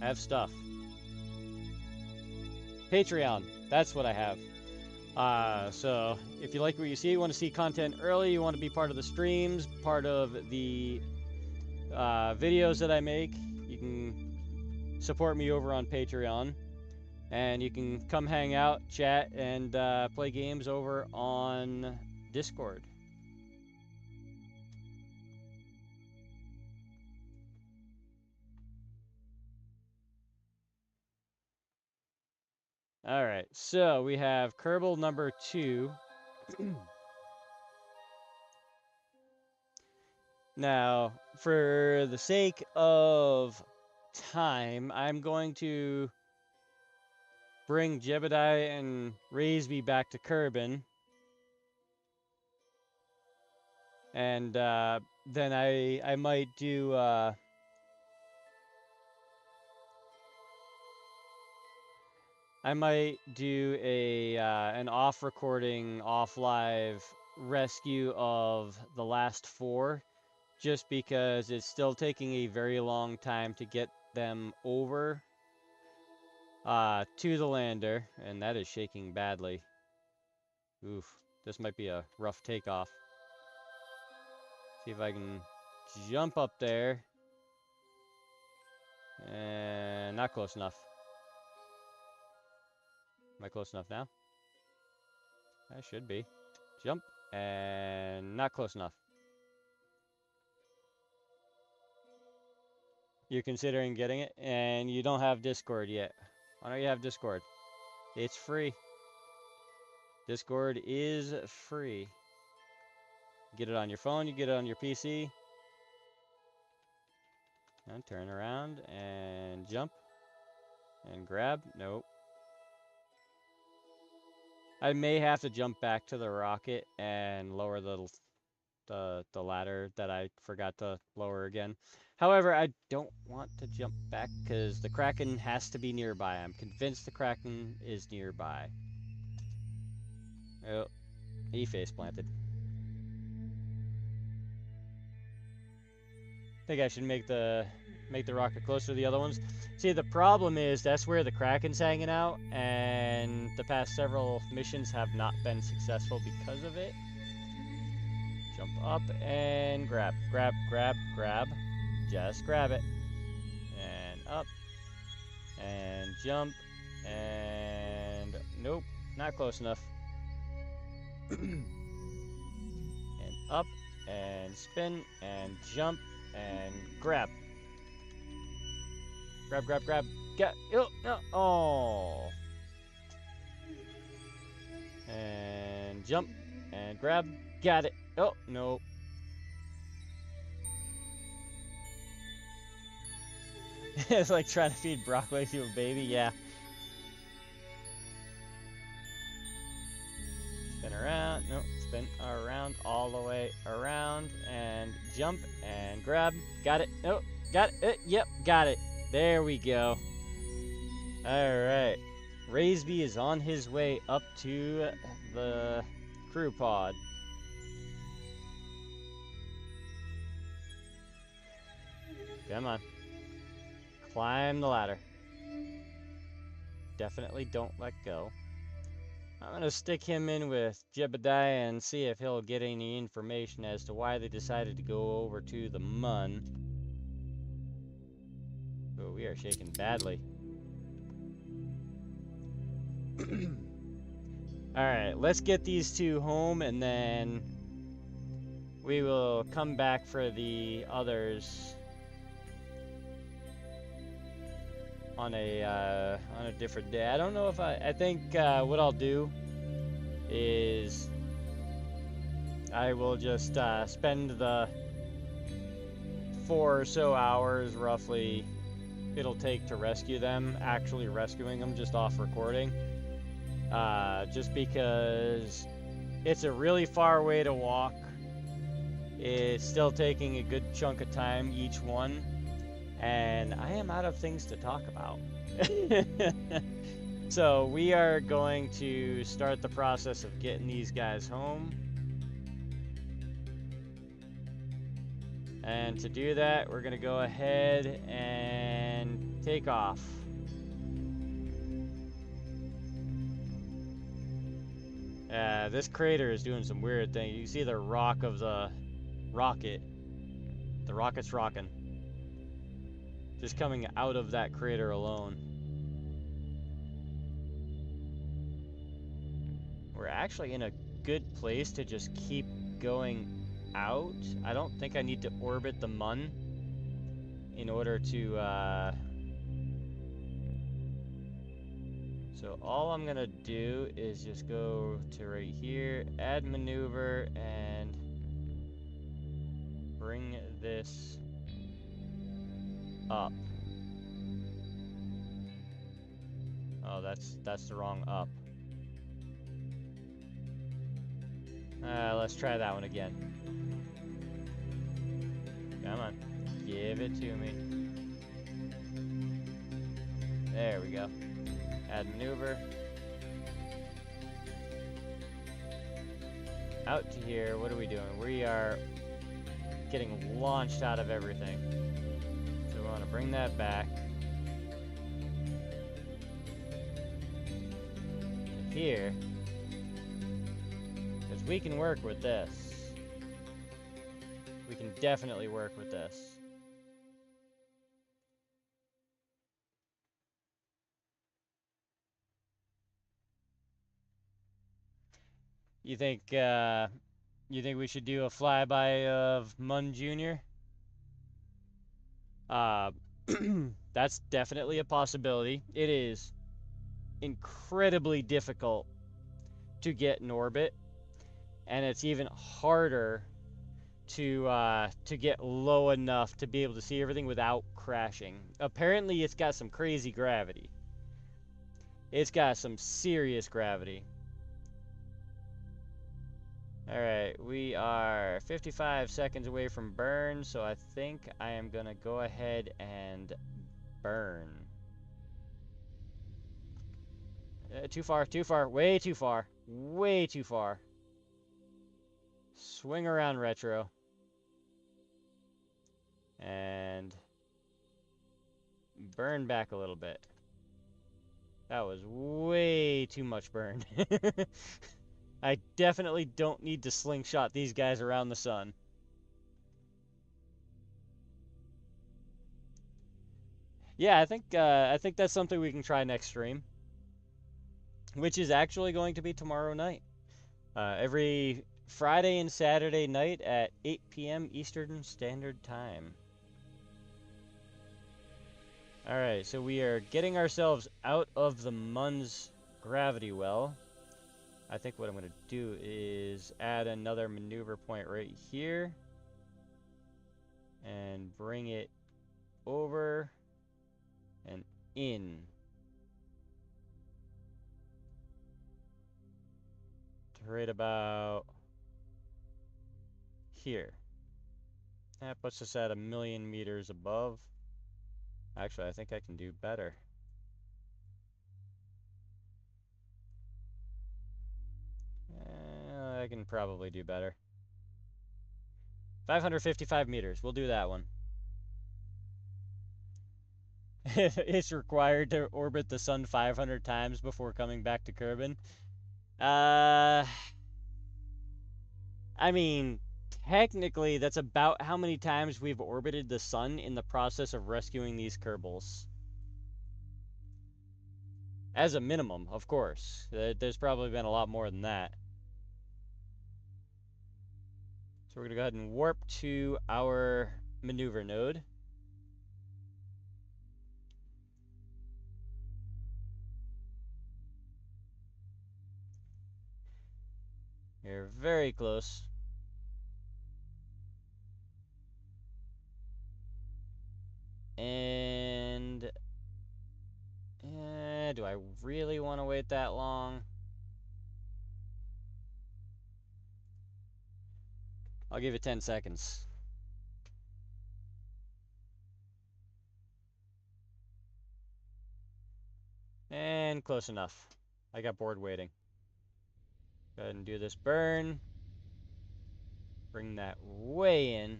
I have stuff. Patreon, that's what I have. So if you like what you see, you want to see content early, you want to be part of the streams, part of the videos that I make, you can support me over on Patreon. And you can come hang out, chat, and play games over on Discord. All right, so we have Kerbal number 2. Now, for the sake of time, I'm going to bring Jebediah and Raisby back to Kerbin. And then I might do an off recording, off live rescue of the last 4, just because it's still taking a very long time to get them over to the lander, and that is shaking badly. Oof, this might be a rough takeoff. See if I can jump up there. And not close enough. Am I close enough now? I should be. Jump, and not close enough. You're considering getting it, and you don't have Discord yet. Why don't you have Discord? It's free. Discord is free. Get it on your phone, you get it on your PC. And turn around and jump and grab. Nope. I may have to jump back to the rocket and lower the ladder that I forgot to lower again. However, I don't want to jump back because the Kraken has to be nearby. I'm convinced the Kraken is nearby. Oh, he face planted. Think I should make the rocket closer to the other ones. See, the problem is that's where the Kraken's hanging out, and the past several missions have not been successful because of it. Jump up and grab, grab, grab, grab. Just grab it. And up. And jump. And nope, not close enough. And up. And spin. And jump. And grab. Grab, grab, grab. Get. Oh, no. Oh. And jump. And grab. Got it. Oh, no. It's like trying to feed broccoli to a baby, yeah. Spin around, nope, spin around, all the way around, and jump, and grab, got it, nope, got it, yep, got it. There we go. Alright, Raisby is on his way up to the crew pod. Come on. Climb the ladder. Definitely don't let go. I'm going to stick him in with Jebediah and see if he'll get any information as to why they decided to go over to the Mun. Oh, we are shaking badly. Alright, let's get these 2 home, and then we will come back for the others on a different day. I don't know if I think what I'll do is I will just spend the 4 or so hours roughly it'll take to rescue them, actually rescuing them, just off recording, just because it's a really far way to walk. It's still taking a good chunk of time each one, and I am out of things to talk about. So we are going to start the process of getting these guys home. And to do that, we're going to go ahead and take off. This crater is doing some weird things. You can see the rock of the rocket. The rocket's rocking. Just coming out of that crater alone. we're actually in a good place to just keep going out. I don't think I need to orbit the Mun in order to, so all I'm gonna do is just go to right here, add maneuver, and bring this up. Oh, that's the wrong up. Let's try that one again. Come on, give it to me. There we go. Add maneuver. Out to here, what are we doing? We are getting launched out of everything. So we want to bring that back. To here. Because we can work with this. We can definitely work with this. You think we should do a flyby of Mun Jr.? That's definitely a possibility. It is incredibly difficult to get in orbit, and it's even harder to get low enough to be able to see everything without crashing. Apparently, it's got some crazy gravity. It's got some serious gravity. Alright, we are 55 seconds away from burn, so I think I am gonna go ahead and burn. Too far, way too far, way too far. Swing around retro. And burn back a little bit. That was way too much burn. I definitely don't need to slingshot these guys around the sun. Yeah, I think that's something we can try next stream, which is actually going to be tomorrow night. Every Friday and Saturday night at 8 p.m. Eastern Standard Time. Alright, so we are getting ourselves out of the Mun's gravity well. I think what I'm going to do is add another maneuver point right here. And bring it over and in. To right about here. That puts us at 1,000,000 meters above. Actually, I think I can do better. I can probably do better. 555 meters. We'll do that one. It's required to orbit the sun 500 times before coming back to Kerbin. I mean, technically, that's about how many times we've orbited the sun in the process of rescuing these Kerbals. As a minimum, of course. There's probably been a lot more than that. So we're going to go ahead and warp to our maneuver node. You're very close. And do I really want to wait that long? I'll give it 10 seconds. And close enough. I got bored waiting. Go ahead and do this burn. Bring that way in.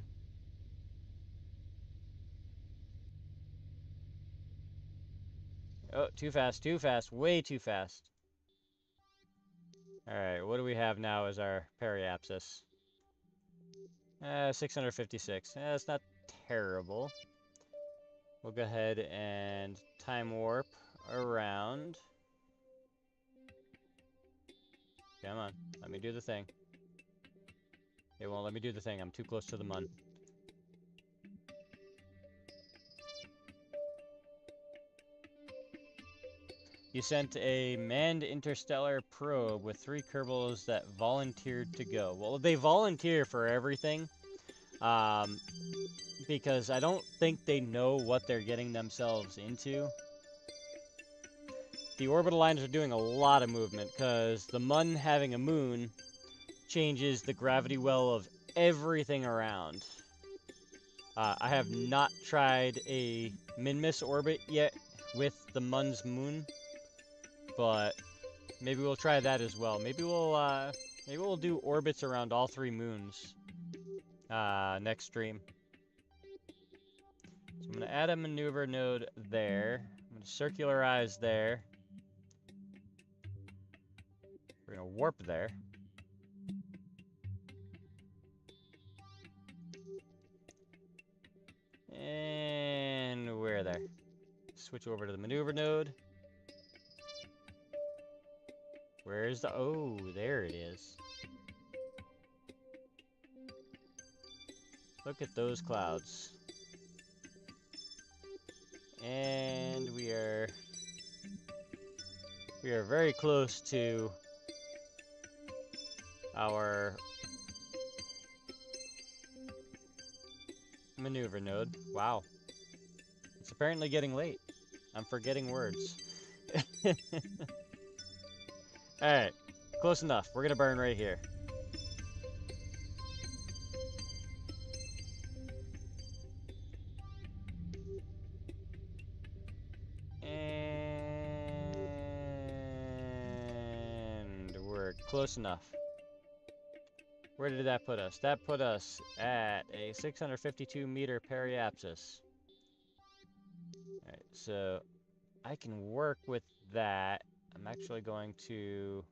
Oh, too fast, way too fast. Alright, what do we have now as our periapsis? 656. That's not terrible. We'll go ahead and time warp around. Come on. Let me do the thing. It won't let me do the thing. I'm too close to the mun. You sent a manned interstellar probe with 3 Kerbals that volunteered to go. Well, they volunteer for everything. Because I don't think they know what they're getting themselves into. The orbital lines are doing a lot of movement, because the mun having a moon changes the gravity well of everything around. I have not tried a min-miss orbit yet with the mun's moon, but maybe we'll try that as well. Maybe we'll do orbits around all 3 moons next stream. So I'm gonna add a maneuver node there. I'm gonna circularize there. We're gonna warp there. And we're there. Switch over to the maneuver node. Where's the... Oh, there it is. Look at those clouds. And we are very close to our maneuver node. Wow. It's apparently getting late. I'm forgetting words. Alright. Close enough. We're gonna burn right here. And we're close enough. Where did that put us? That put us at a 652 meter periapsis. Alright, so I can work with that. I'm actually going to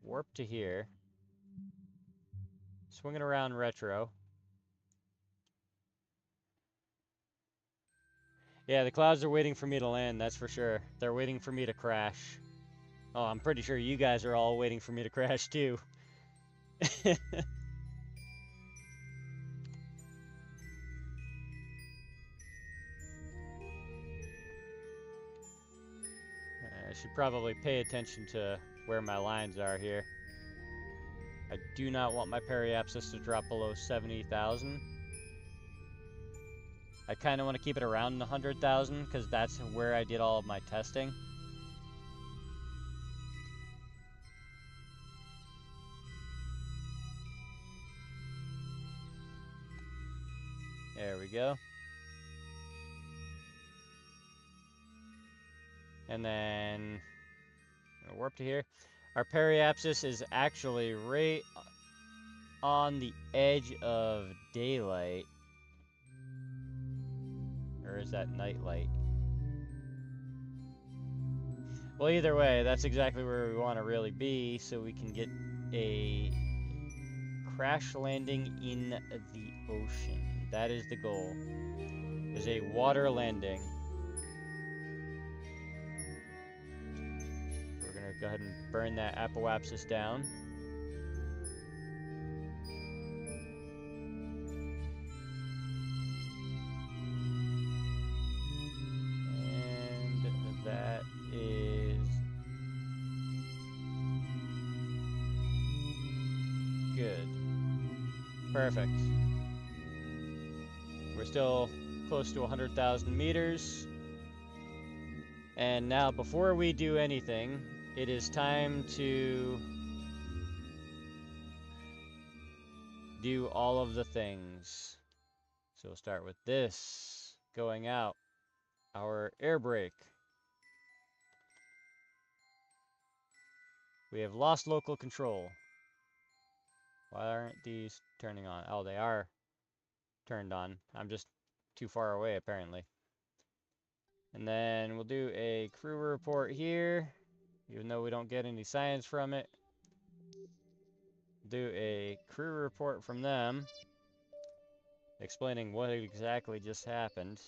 warp to here. Swing it around retro. Yeah, the clouds are waiting for me to land, that's for sure. They're waiting for me to crash. Oh, I'm pretty sure you guys are all waiting for me to crash too. I should probably pay attention to where my lines are here. I do not want my periapsis to drop below 70,000. I kind of want to keep it around 100,000 because that's where I did all of my testing. There we go. And then I'm gonna warp to here. Our periapsis is actually right on the edge of daylight. Or is that nightlight? Well, either way, that's exactly where we want to really be, so we can get a crash landing in the ocean. That is the goal. Is a water landing. We're gonna go ahead and burn that apoapsis down. And that is good. Perfect. We're still close to 100,000 meters. And now, before we do anything, it is time to do all of the things. So we'll start with this. Going out. Our air brake. We have lost local control. Why aren't these turning on? Oh, they are turned on. I'm just too far away, apparently. And then we'll do a crew report here, even though we don't get any science from it. Do a crew report from them, explaining what exactly just happened.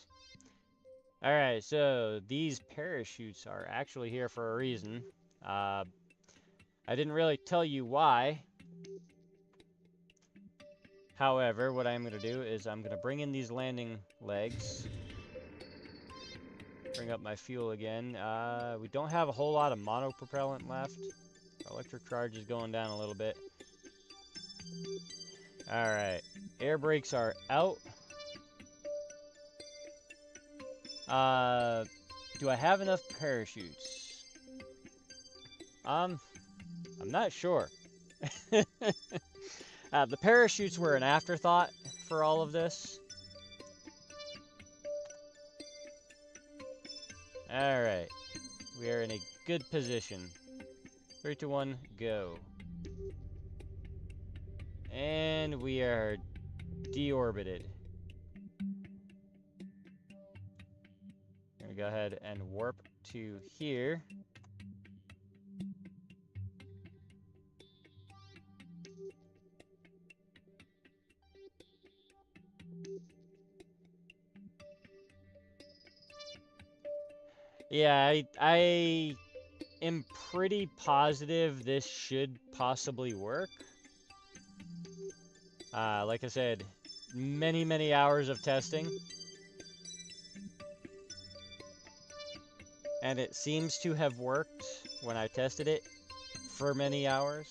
Alright, so these parachutes are actually here for a reason. I didn't really tell you why. However, what I'm going to do is I'm going to bring in these landing legs. Bring up my fuel again. We don't have a whole lot of monopropellant left. Our electric charge is going down a little bit. Alright. Air brakes are out. Do I have enough parachutes? I'm not sure. The parachutes were an afterthought for all of this. Alright. We are in a good position. 3, 2, 1, go. And we are deorbited. Gonna go ahead and warp to here. Yeah, I am pretty positive this should possibly work. Like I said, many hours of testing. And it seems to have worked when I tested it for many hours.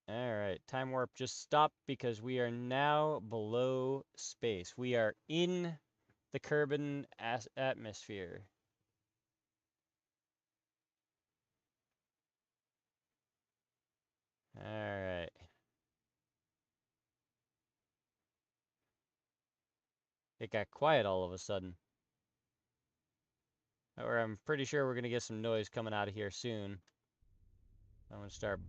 Alright, time warp just stopped because we are now below space. We are in the Kerbal atmosphere. Alright. It got quiet all of a sudden. Or I'm pretty sure we're going to get some noise coming out of here soon. I'm going to start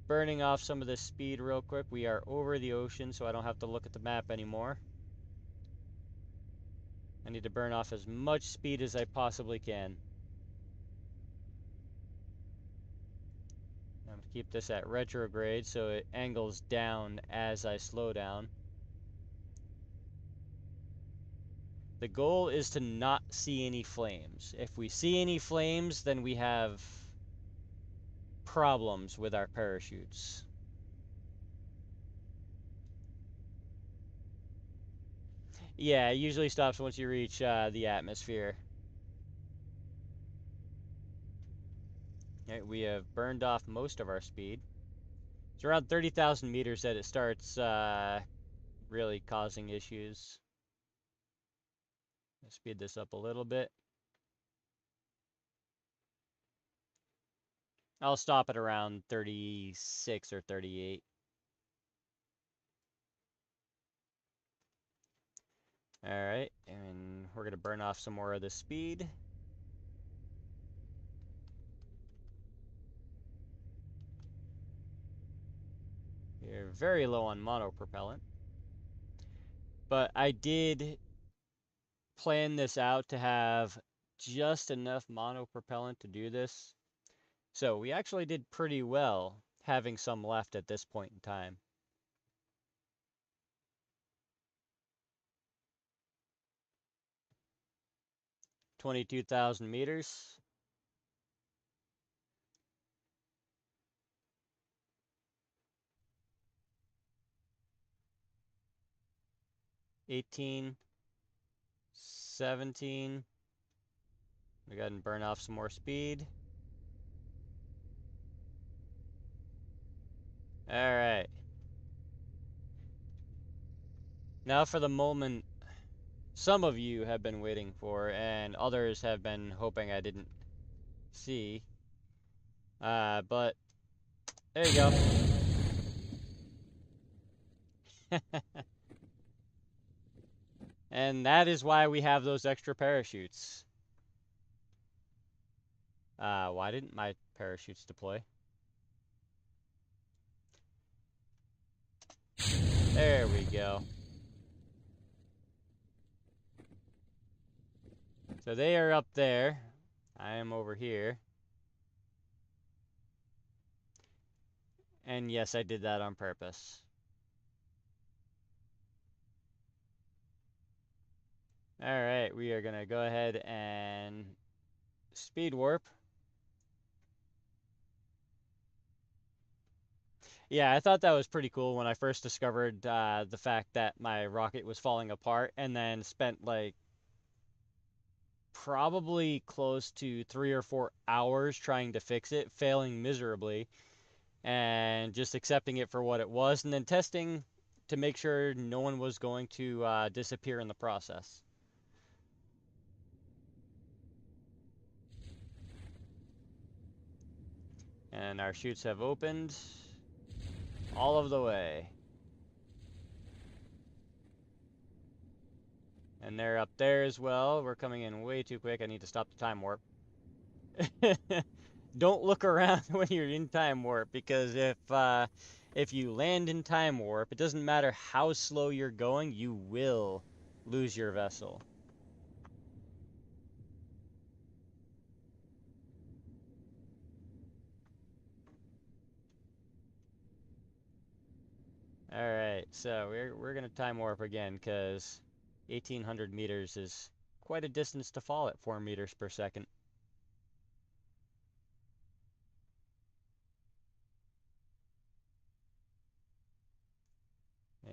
burning off some of this speed real quick. We are over the ocean, so I don't have to look at the map anymore. I need to burn off as much speed as I possibly can. I'm going to keep this at retrograde so it angles down as I slow down. The goal is to not see any flames. If we see any flames, then we have problems with our parachutes. Yeah, it usually stops once you reach the atmosphere. Okay, we have burned off most of our speed. It's around 30,000 meters that it starts really causing issues. Let's speed this up a little bit. I'll stop at around 36 or 38. Alright, and we're going to burn off some more of the speed. We're very low on monopropellant. But I did plan this out to have just enough monopropellant to do this. So we actually did pretty well having some left at this point in time. $22,000 meters. $18, $17. We go ahead and burn off some more speed. Alright. Now for the moment some of you have been waiting for, and others have been hoping I didn't see. But there you go. And that is why we have those extra parachutes. Why didn't my parachutes deploy? There we go. So they are up there. I am over here. And yes, I did that on purpose. Alright, we are gonna go ahead and speed warp. Yeah, I thought that was pretty cool when I first discovered the fact that my rocket was falling apart, and then spent like probably close to 3 or 4 hours trying to fix it, failing miserably, and just accepting it for what it was, and then testing to make sure no one was going to disappear in the process. And our chutes have opened all of the way. And they're up there as well. We're coming in way too quick. I need to stop the time warp. Don't look around when you're in time warp, because if you land in time warp, it doesn't matter how slow you're going, you will lose your vessel. All right, so we're gonna time warp again, because 1,800 meters is quite a distance to fall at 4 meters per second.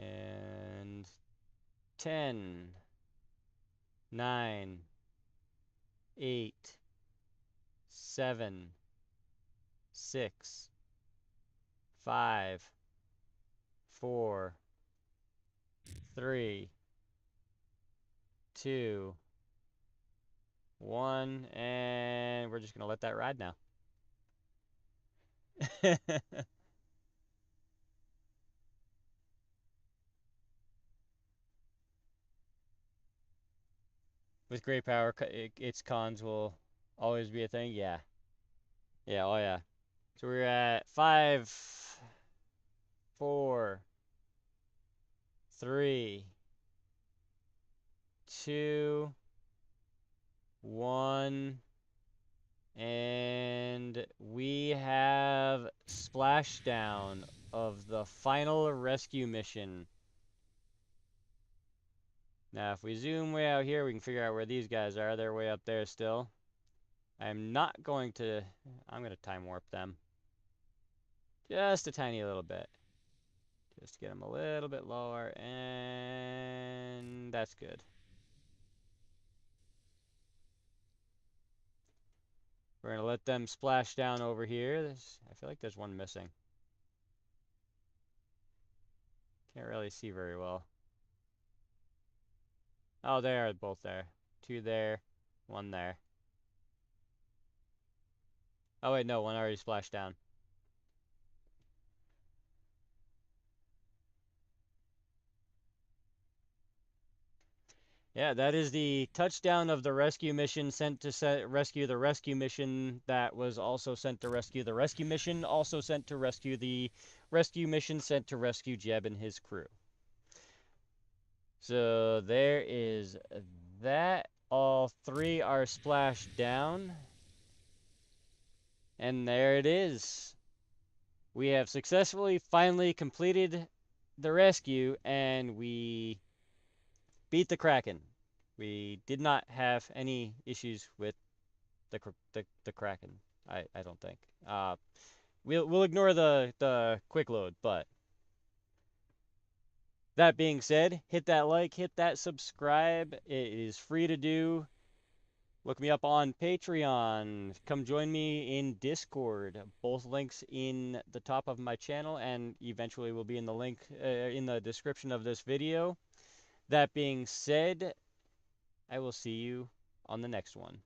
And 10, 9, 8, 7, 6, 5, 4, 3, 2, 1, and we're just gonna let that ride now. With great power, its cons will always be a thing. Yeah. Yeah, oh yeah. So we're at 5, 4, 3, 2, 1, and we have splashdown of the final rescue mission. Now, if we zoom way out here, we can figure out where these guys are. They're way up there still. I'm not going to... I'm going to time warp them. Just a tiny little bit. Just to get them a little bit lower, and that's good. We're going to let them splash down over here. I feel like there's one missing. Can't really see very well. Oh, they are both there. 2 there, 1 there. Oh wait, no, one already splashed down. Yeah, that is the touchdown of the rescue mission sent to rescue the rescue mission that was also sent to rescue the rescue mission, also sent to rescue the rescue mission sent to rescue Jeb and his crew. So there is that. All 3 are splashed down. And there it is. We have successfully finally completed the rescue, and we beat the Kraken. We did not have any issues with the Kraken. I don't think. We'll ignore the quick load, but that being said, hit that like, hit that subscribe. It is free to do. Look me up on Patreon. Come join me in Discord. Both links in the top of my channel, and eventually will be in the link in the description of this video. That being said, I will see you on the next one.